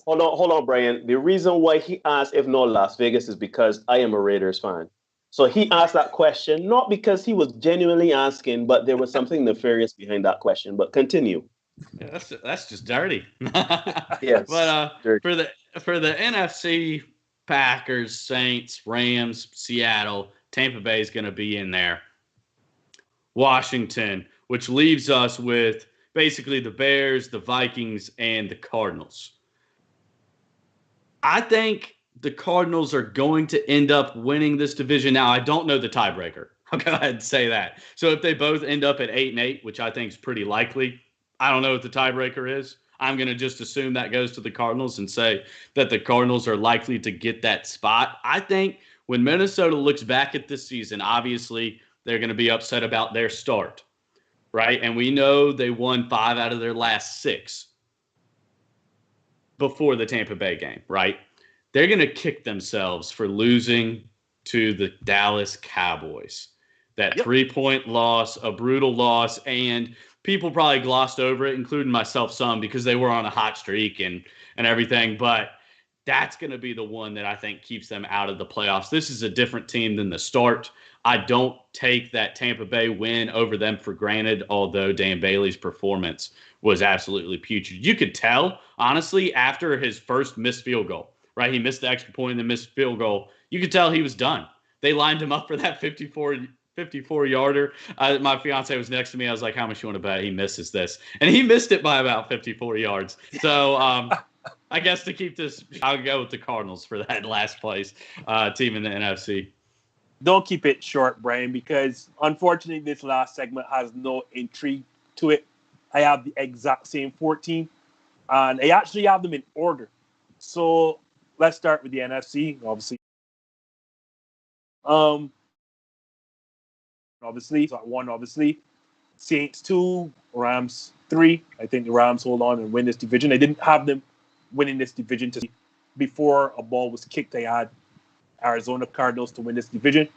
hold on, Brian. The reason why he asked if no Las Vegas is because I am a Raiders fan. So he asked that question, not because he was genuinely asking, but there was something nefarious behind that question. But continue. Yeah, that's just dirty. Yes. But dirty. for the NFC, Packers, Saints, Rams, Seattle, Tampa Bay is going to be in there. Washington, which leaves us with basically the Bears, the Vikings, and the Cardinals. I think the Cardinals are going to end up winning this division. Now, I don't know the tiebreaker. I'll go ahead and say that. So if they both end up at 8-8, which I think is pretty likely, I don't know what the tiebreaker is. I'm going to just assume that goes to the Cardinals and say that the Cardinals are likely to get that spot. I think when Minnesota looks back at this season, obviously they're going to be upset about their start, right? And we know they won 5 out of their last 6 before the Tampa Bay game, right? They're going to kick themselves for losing to the Dallas Cowboys. That 3-point loss, a brutal loss, and people probably glossed over it, including myself some, because they were on a hot streak and everything. But that's going to be the one that I think keeps them out of the playoffs. This is a different team than the start. I don't take that Tampa Bay win over them for granted, although Dan Bailey's performance was absolutely putrid. You could tell, honestly, after his first missed field goal. Right, he missed the extra point and then missed field goal. You could tell he was done. They lined him up for that 54-yarder. My fiance was next to me. I was like, how much you want to bet he misses this? And he missed it by about 54 yards. So I guess to keep this, I'll go with the Cardinals for that last place team in the NFC. Don't keep it short, Brian, because unfortunately this last segment has no intrigue to it. I have the exact same 14, and I actually have them in order. So let's start with the NFC, obviously. Obviously. Saints 2, Rams 3. I think the Rams hold on and win this division. I didn't have them winning this division before a ball was kicked. I had Arizona Cardinals to win this division.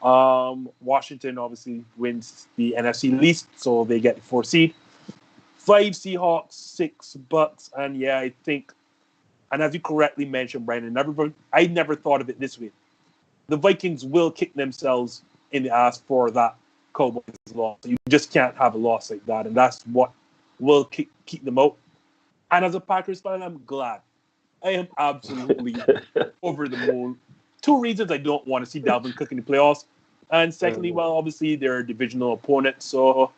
Washington obviously wins the NFC least, so they get the 4th seed. 5 Seahawks, 6 Bucks, and yeah, I think, and as you correctly mentioned, Brandon, I never thought of it this way. The Vikings will kick themselves in the ass for that Cowboys loss. You just can't have a loss like that, and that's what will keep them out. And as a Packers fan, I'm glad I am absolutely over the moon. Two reasons I don't want to see Dalvin Cook in the playoffs. And secondly, well, obviously they're a divisional opponent, so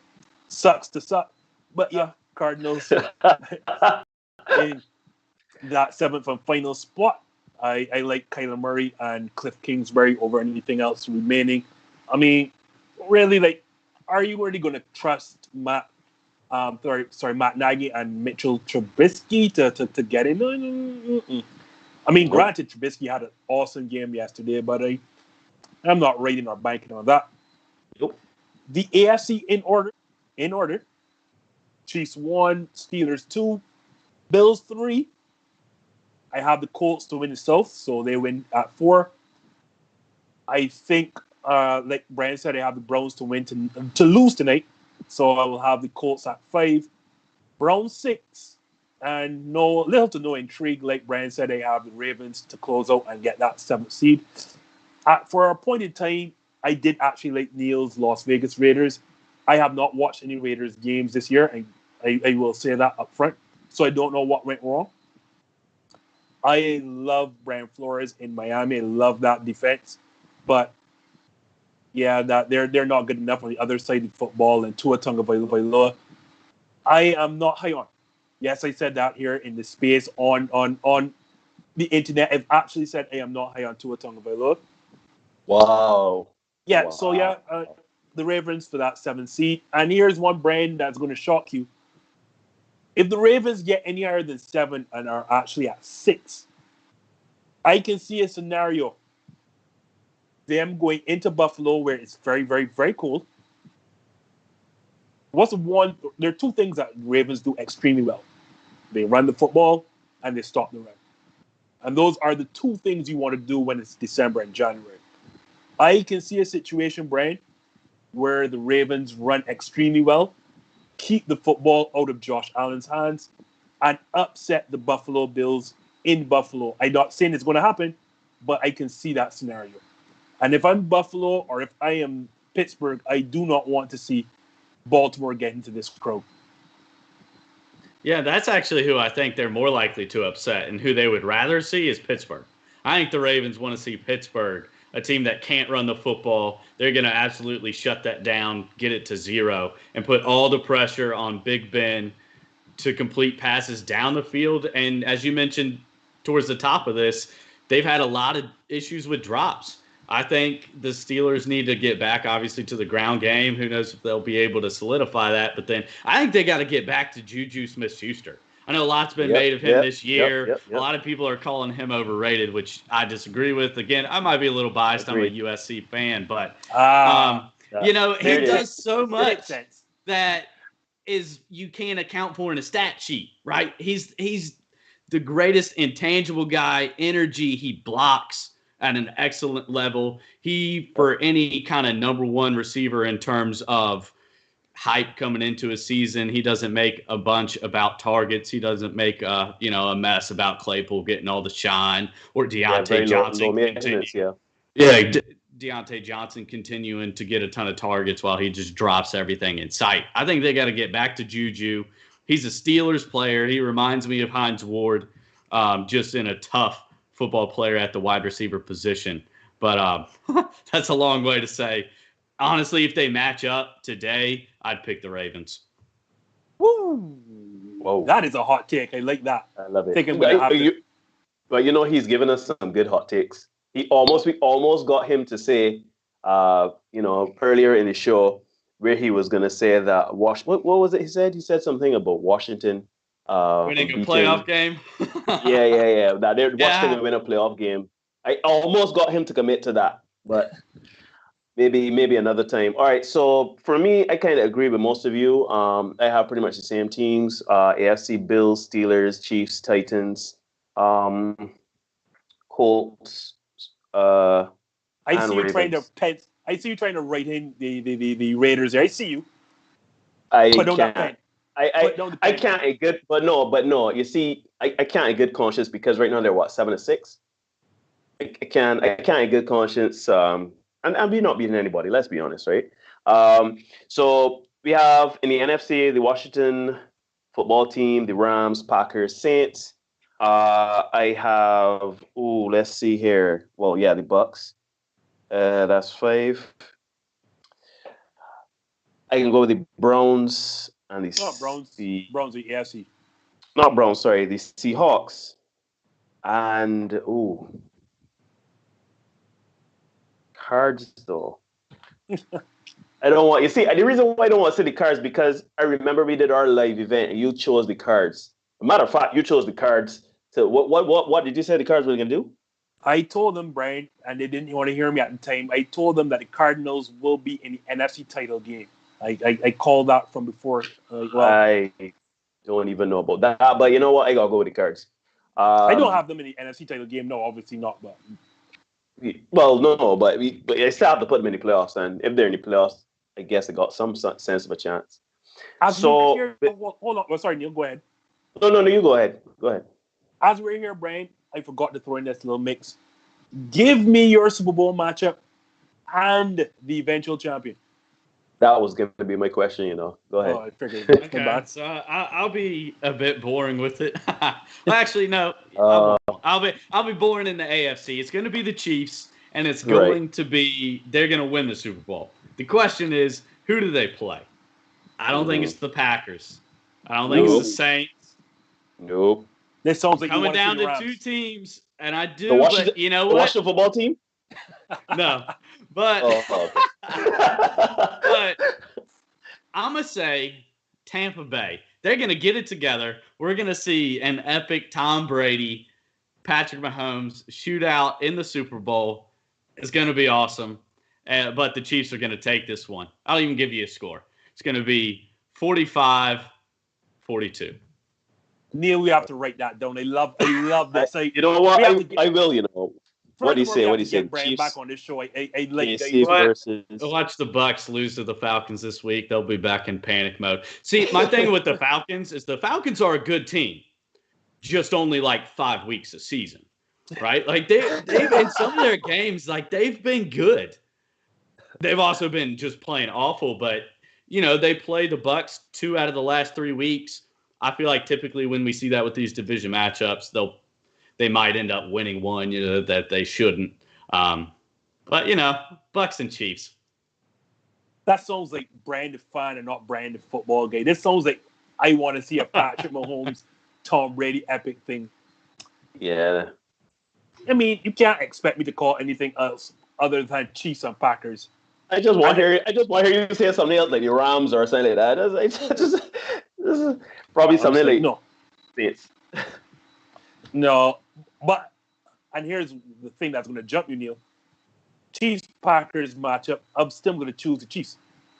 sucks to suck. But yeah, Cardinals in that seventh and final spot. I like Kyler Murray and Cliff Kingsbury over anything else remaining. I mean, really, like, are you really going to trust Matt Nagy and Mitchell Trubisky to get in? Mm-mm. I mean, granted, Trubisky had an awesome game yesterday, but I'm not rating or banking on that. Nope. The AFC in order. Chiefs 1, Steelers 2, Bills 3. I have the Colts to win the South, so they win at 4. I think, like Brian said, I have the Browns to win to lose tonight, so I will have the Colts at 5. Browns 6, and little to no intrigue. Like Brian said, I have the Ravens to close out and get that 7th seed. For a point in time, I did actually like Neil's Las Vegas Raiders. I have not watched any Raiders games this year, and I will say that up front, so I don't know what went wrong. I love Brian Flores in Miami. I love that defense, but yeah, that they're not good enough on the other side of football. And Tua Tagovailoa, I am not high on. Yes, I said that here in the space on the internet. I've actually said I am not high on Tua Tagovailoa. Wow. Yeah, Wow. so yeah, the Ravens for that 7th seed. And here's one brand that's going to shock you. If the Ravens get any higher than 7 and are actually at 6, I can see a scenario. Them going into Buffalo where it's very, very, very cold. There are 2 things that Ravens do extremely well. They run the football and they stop the run. And those are the 2 things you want to do when it's December and January. I can see a situation, Brian, where the Ravens run extremely well, keep the football out of Josh Allen's hands, and upset the Buffalo Bills in Buffalo. I'm not saying it's going to happen, but I can see that scenario. And if I'm Buffalo or if I am Pittsburgh, I do not want to see Baltimore get into this crowd. Yeah, that's actually who I think they're more likely to upset, and who they would rather see is Pittsburgh. I think the Ravens want to see Pittsburgh, a team that can't run the football. They're going to absolutely shut that down, get it to 0, and put all the pressure on Big Ben to complete passes down the field. And as you mentioned towards the top of this, they've had a lot of issues with drops. I think the Steelers need to get back, obviously, to the ground game. Who knows if they'll be able to solidify that. But then I think they got to get back to Juju Smith-Schuster. I know a lot's been made of him this year. A lot of people are calling him overrated, which I disagree with. Again, I might be a little biased. I'm a USC fan, but he does so much that you can't account for in a stat sheet, right? He's the greatest intangible guy. Energy, he blocks at an excellent level. He, for any kind of number 1 receiver in terms of hype coming into a season, he doesn't make a bunch about targets. He doesn't make a mess about Claypool getting all the shine, or Deontay Johnson. Deontay Johnson continuing to get a ton of targets while he just drops everything in sight. I think they got to get back to Juju. He's a Steelers player. He reminds me of Hines Ward, just in a tough football player at the wide receiver position. But that's a long way to say, honestly, if they match up today, I'd pick the Ravens. Woo! Whoa. That is a hot take. I like that. I love it. But he's given us some good hot takes. We almost got him to say, earlier in the show where he was going to say that what was it he said? He said something about Washington winning a playoff game. Yeah. That they're Washington will win a playoff game. I almost got him to commit to that, but maybe another time. All right, so for me, I kind of agree with most of you. I have pretty much the same teams: AFC, Bills, Steelers, Chiefs, Titans, Colts. I see you trying to write in the Raiders there. I see you. I can't in good, but no. You see, I can't in good conscience because right now they're 7-6. I can't in good conscience. And we're not beating anybody, let's be honest, right? So we have in the NFC, the Washington football team, the Rams, Packers, Saints. I have. Let's see here. Well, yeah, the Bucks. That's 5. I can go with the Browns and Browns are AFC. Not Browns. Sorry, the Seahawks. And Cards though. I don't want. You see, the reason why I don't want to say the Cards because I remember we did our live event and you chose the Cards. As a matter of fact, you chose the Cards. So what did you say the Cards were gonna do? I told them, Brian, and they didn't want to hear me at the time. I told them that the Cardinals will be in the NFC title game. I called that from before. I don't even know about that. But you know what? I gotta go with the Cards. I don't have them in the NFC title game. No, obviously not. But but I still have to put them in the playoffs. And if they're in the playoffs, I guess they got some sense of a chance. Hold on. Well, sorry, Neil. Go ahead. No, you go ahead. Go ahead. As we're here, Brian, I forgot to throw in this little mix. Give me your Super Bowl matchup and the eventual champion. That was going to be my question, Go ahead. Oh, I figured. Okay, so I'll be a bit boring with it. Well, actually, no. I'll be boring in the AFC. It's going to be the Chiefs, and it's going to be they're going to win the Super Bowl. The question is, who do they play? I don't think it's the Packers. I don't think it's the Saints. Nope. This sounds like coming down to 2 teams, and I do. But you know the what? Washington football team? No, but but I'm gonna say Tampa Bay. They're gonna get it together. We're gonna see an epic Tom Brady, Patrick Mahomes shootout in the Super Bowl. It's gonna be awesome. But the Chiefs are gonna take this one. I'll even give you a score. It's gonna be 45-42. Neil, we have to write that down. I love this. You know what? I will. What do you say? What do you say? Chiefs back on this show. I like versus. Watch the Bucks lose to the Falcons this week. They'll be back in panic mode. See, my thing with the Falcons is the Falcons are a good team, just only like 5 weeks a season, right? Like they've in some of their games, like they've been good. They've also been just playing awful, but they play the Bucks 2 out of the last 3 weeks. I feel like typically when we see that with these division matchups, they might end up winning one, that they shouldn't. But Bucks and Chiefs. That sounds like branded fan and not branded football game. This sounds like I want to see a Patrick Mahomes, Tom Brady epic thing. Yeah. I mean, you can't expect me to call anything else other than Chiefs and Packers. I just want to hear you say something else like the Rams or something like that. This is probably something like no. Saints. No, and here's the thing that's going to jump you, Neil. Chiefs-Packers matchup, I'm still going to choose the Chiefs.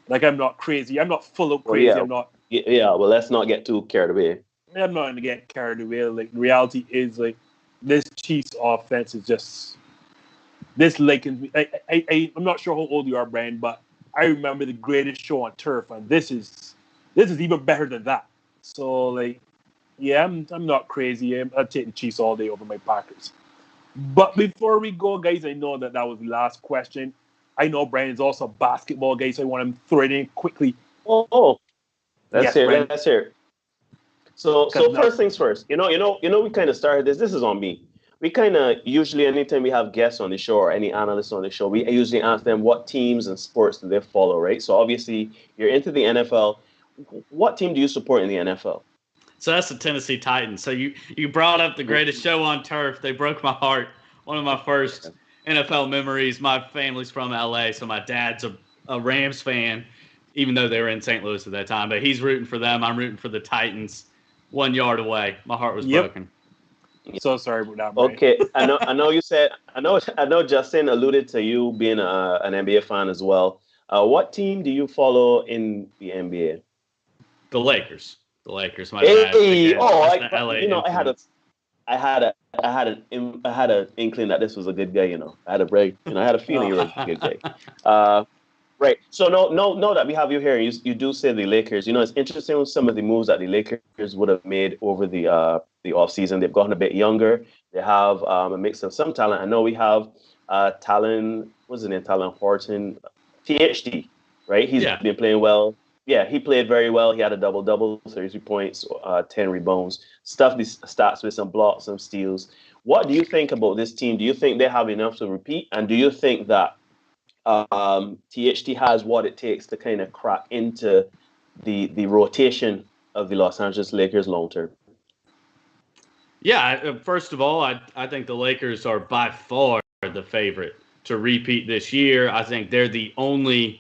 Like, I'm not crazy. I'm not full of crazy. I'm not. Yeah, well, let's not get too carried away. I'm not going to get carried away. Like, the reality is, like, this Chiefs offense is just this likens me. I'm not sure how old you are, Brian, but I remember the greatest show on turf, and this is even better than that. So, like, yeah, I'm not crazy. I'll take the Chiefs all day over my Packers. But before we go, guys, I know that was the last question. I know Brian is also a basketball guy, so I want to throw it in quickly. Let's hear it. So first things first. We kind of started this. This is on me. We kind of usually, anytime we have guests on the show or any analysts on the show, we usually ask them what teams and sports do they follow, right? So obviously, you're into the NFL. What team do you support in the NFL? So that's the Tennessee Titans. So you brought up the greatest show on turf. They broke my heart. One of my first NFL memories. My family's from LA, so my dad's a Rams fan, even though they were in St. Louis at that time. But he's rooting for them. I'm rooting for the Titans. 1 yard away. My heart was broken. So sorry about that, Brian. Okay, I know you said I know Justin alluded to you being an NBA fan as well. What team do you follow in the NBA? The Lakers. The Lakers. My dad. I had an inkling that this was a good guy. I had a feeling you were a good guy. Right. So no, that we have you here. You do say the Lakers. It's interesting with some of the moves that the Lakers would have made over the offseason. They've gotten a bit younger. They have a mix of some talent. I know we have Talon. What's his name? Talon Horton, PhD. Right. He's been playing well. Yeah, he played very well. He had a double-double, 33 points, 10 rebounds, stuffed these stats with some blocks, some steals. What do you think about this team? Do you think they have enough to repeat? And do you think that THT has what it takes to kind of crack into the rotation of the Los Angeles Lakers long term? Yeah, first of all, I think the Lakers are by far the favorite to repeat this year. I think they're the only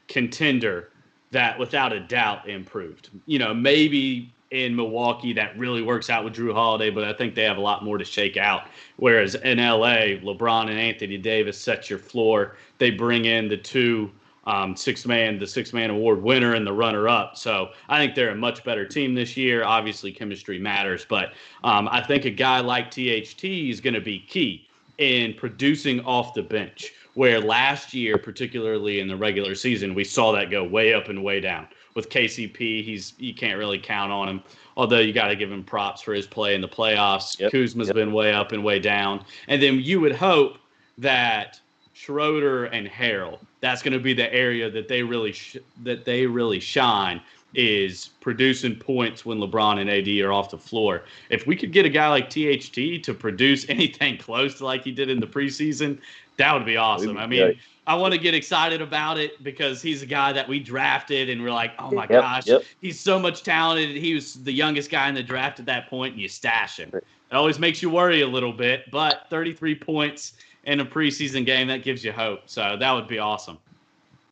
contender that without a doubt improved. Maybe in Milwaukee that really works out with Drew Holiday, but I think they have a lot more to shake out. Whereas in LA, LeBron and Anthony Davis set your floor. They bring in the two the six-man award winner and the runner-up. So I think they're a much better team this year. Obviously, chemistry matters, but I think a guy like THT is going to be key in producing off the bench, where last year, particularly in the regular season, we saw that go way up and way down. With KCP, you can't really count on him, although you got to give him props for his play in the playoffs. Yep. Kuzma's been way up and way down. And then you would hope that Schroeder and Harrell, that's going to be the area that they really shine, is producing points when LeBron and AD are off the floor. If we could get a guy like THT to produce anything close to like he did in the preseason, that would be awesome. I mean, I want to get excited about it because he's a guy that we drafted and we're like, oh my gosh, he's so much talented. He was the youngest guy in the draft at that point, and you stash him. It always makes you worry a little bit, but 33 points in a preseason game, that gives you hope. So that would be awesome.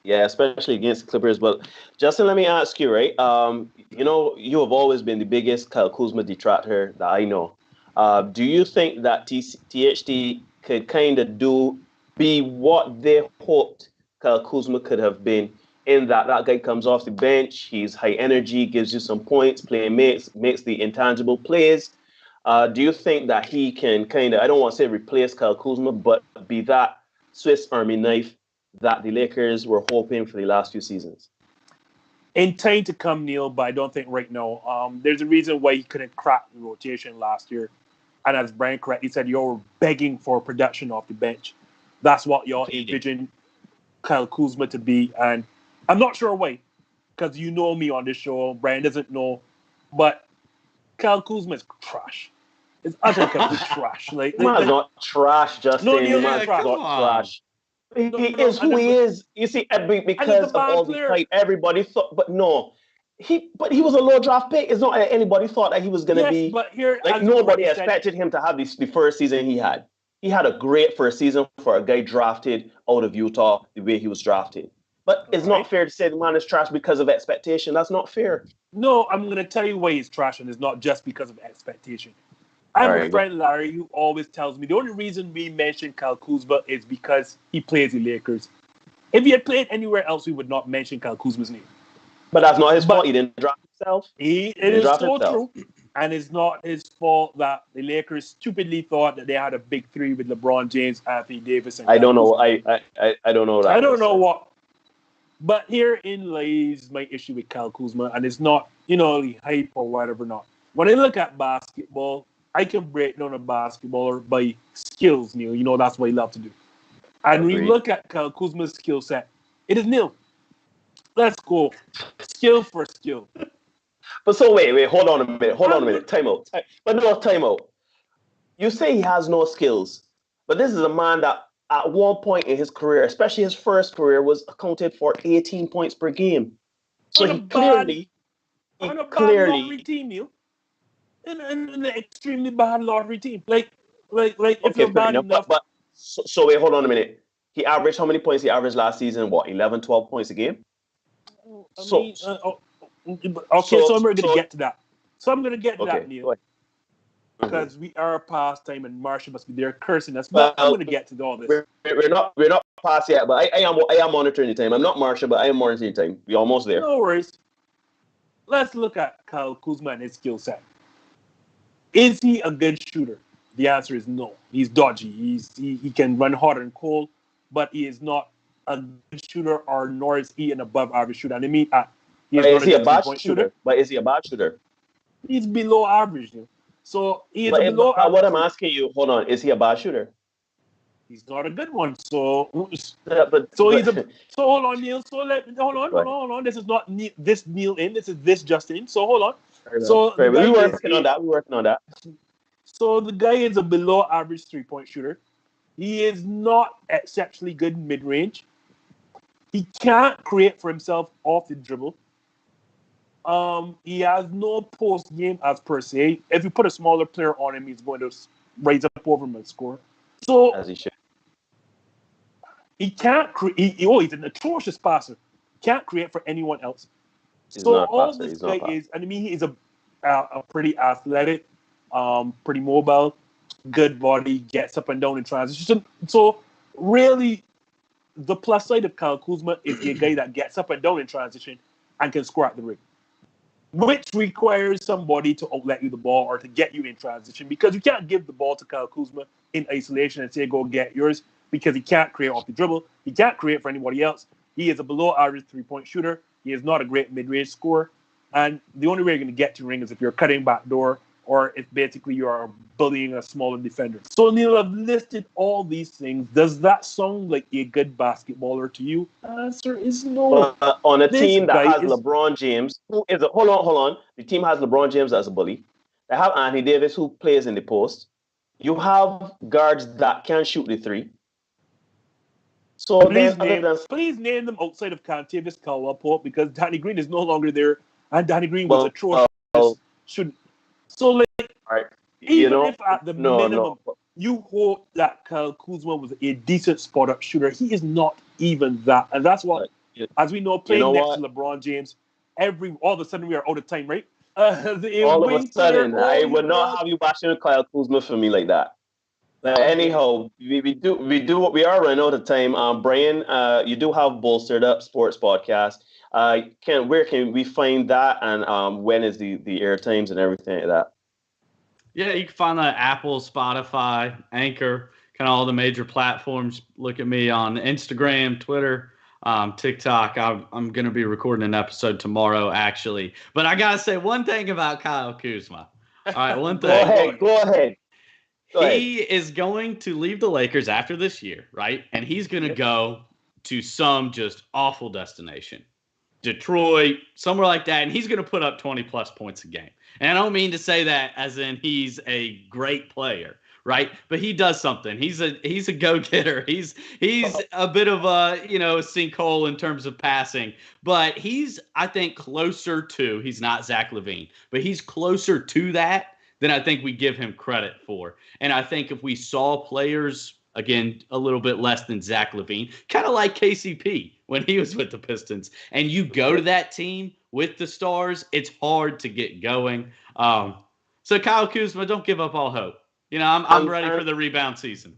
Yeah, especially against the Clippers. But Justin, let me ask you, right? You have always been the biggest Kyle Kuzma detractor that I know. Do you think that THT could kind of be what they hoped Kyle Kuzma could have been, in that guy comes off the bench, he's high energy, gives you some points, makes the intangible plays? Do you think that he can kind of, I don't want to say replace Kyle Kuzma, but be that Swiss Army knife that the Lakers were hoping for the last few seasons? In time to come, Neil, but I don't think right now. There's a reason why he couldn't crack the rotation last year. And as Brian correctly said, you're begging for production off the bench. That's what y'all envision Kyle Kuzma to be. And I'm not sure why, because you know me on this show. Brian doesn't know. But Kyle Kuzma is trash. It's utter trash. Like, not trash, Justin. No, Neil, not trash. He is who he is. You see, because of all the hype, everybody thought, but no. He was a low draft pick. It's not that anybody thought that he was going to be. But here, like, nobody expected him to have the first season he had. He had a great first season for a guy drafted out of Utah the way he was drafted. But it's not fair to say the man is trash because of expectation. That's not fair. No, I'm going to tell you why he's trash, and it's not just because of expectation. I have a friend, Larry, who always tells me the only reason we mention Kyle Kuzma is because he plays the Lakers. If he had played anywhere else, we would not mention Kyle Kuzma's name. But that's not his fault. He didn't draft himself. It is so true. And it's not his fault that the Lakers stupidly thought that they had a big three with LeBron James, Anthony Davis, and I don't know. I don't know that. I don't know what. But herein lays my issue with Kyle Kuzma, and it's not, the hype or whatever not. When I look at basketball, I can break down a basketballer by skills, Neil. That's what I love to do. And when you look at Kyle Kuzma's skill set, it is nil. Let's go. Skill for skill. But so wait, hold on a minute. Time out. Time out. You say he has no skills, but this is a man that at one point in his career, especially his first career, was accounted for 18 points per game. So he clearly bad lottery team, Neil. In an extremely bad lottery team. Like if you're bad enough. But so wait, hold on a minute. He averaged how many points he averaged last season? 11, 12 points a game? So I'm going to get to that. So I'm going to get to that, Neil. Because we are past time and Marsha must be there cursing us. But I'm going to get to all this. We're not past yet, but I am monitoring the time. I'm not Marsha, but I am monitoring the time. We're almost there. No worries. Let's look at Kyle Kuzma and his skill set. Is he a good shooter? The answer is no. He's dodgy. He can run hot and cold, but he is not a good shooter, nor is he an above average shooter. And I mean, is he a bad shooter? But is he a bad shooter? He's below average. So he is below average. What I'm asking you, hold on, is he a bad shooter? He's not a good one. So he's a. So hold on, Neil. So hold on. This is not this Neil in. This is this Justin. So hold on. So we're working on that. So the guy is a below average 3-point shooter. He is not exceptionally good mid range. He can't create for himself off the dribble. He has no post game as per se. If you put a smaller player on him, he's going to rise up over him and score. So as he should. He can't create. He's an atrocious passer. Can't create for anyone else. He's a pretty athletic, pretty mobile, good body, gets up and down in transition. So really, the plus side of Kyle Kuzma is a guy that gets up and down in transition and can score at the rim, which requires somebody to outlet you the ball or to get you in transition, because you can't give the ball to Kyle Kuzma in isolation and say, go get yours, because he can't create off the dribble. He can't create for anybody else. He is a below average 3-point shooter. He is not a great mid-range scorer. And the only way you're going to get to ring is if you're cutting back door or if basically you are bullying a smaller defender. So, Neil, I've listed all these things. Does that sound like a good basketballer to you? Answer is no. On a team that has LeBron James, who is hold on. The team has LeBron James as a bully. They have Anthony Davis, who plays in the post. You have guards that can shoot the three. So please name them outside of Contavious Caldwell-Pope, because Danny Green is no longer there, and Danny Green was atrocious. If at the minimum you hope that Kyle Kuzma was a decent spot-up shooter, he is not even that, and that's what, as we know, playing next to LeBron James, all of a sudden we are out of time, right? All of a sudden, I would not have you bashing Kyle Kuzma for me like that. Anyhow, we are running out of time. Brian, you do have Bolstered Up Sports podcast. Where can we find that, and when is the air times and everything like that? Yeah, you can find that Apple, Spotify, Anchor, kind of all the major platforms. Look at me on Instagram, Twitter, TikTok. I'm going to be recording an episode tomorrow, actually. But I got to say one thing about Kyle Kuzma. All right, one thing. Go ahead. He is going to leave the Lakers after this year, right? And he's going to go to some just awful destination. Detroit, somewhere like that. And he's going to put up 20-plus points a game. And I don't mean to say that as in he's a great player, right? But he does something. He's a go-getter. He's a bit of a, sinkhole in terms of passing. But he's, I think, closer to, he's not Zach LaVine, but he's closer to that than I think we give him credit for. And I think if we saw players, again, a little bit less than Zach LaVine, kind of like KCP when he was with the Pistons, and you go to that team with the stars, it's hard to get going. So Kyle Kuzma, don't give up all hope. I'm ready for the rebound season.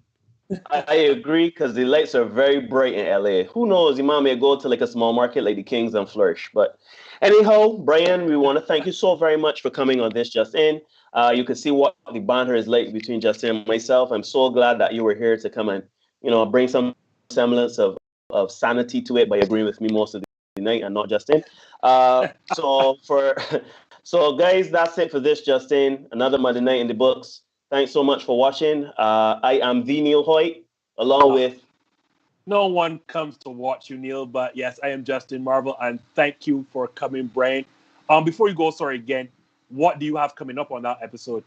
I agree, because the lights are very bright in LA. Who knows? You may go to like a small market like the Kings and flourish. But anyhow, Brian, we want to thank you so very much for coming on this Just In. You can see what the banter is like between Justin and myself. I'm so glad that you were here to come and, bring some semblance of sanity to it by agreeing with me most of the night and not Justin. So guys, that's it for this Justin. Another Monday night in the books. Thanks so much for watching. I am the Neil Hoyt, along with. No one comes to watch you, Neil, but yes, I am Justin Marvel, and thank you for coming, Brian. Before you go, again. What do you have coming up on that episode?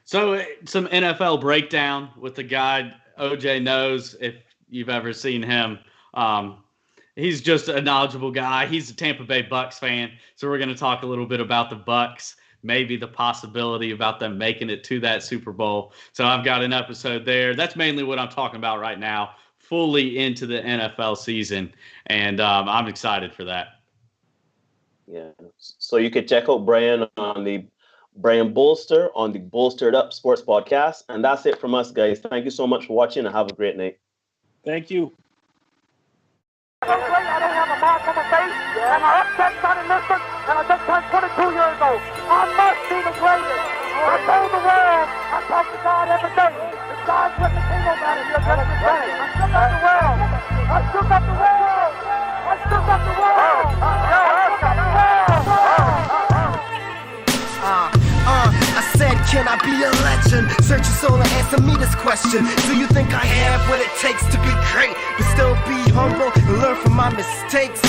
So some NFL breakdown with the guy OJ knows, if you've ever seen him. He's just a knowledgeable guy. He's a Tampa Bay Bucks fan. So we're going to talk a little bit about the Bucks, maybe the possibility about them making it to that Super Bowl. So I've got an episode there. That's mainly what I'm talking about right now, fully into the NFL season. And I'm excited for that. Yeah, so you can check out Brian on the Brian Bolster on the Bolstered Up Sports podcast. And that's it from us, guys. Thank you so much for watching, and have a great night. Thank you. I don't have a mark on my face, and my upset son in Lisbon, and I just turned 22 years old. I must be the greatest. I told the world, I talk to God every day. If God's with me, he don't matter. He'll just the same. I shook up the world. I shook up the world. I shook up the world. I said, can I be a legend? Search your soul and answer me this question. Do you think I have what it takes to be great, but still be humble and learn from my mistakes?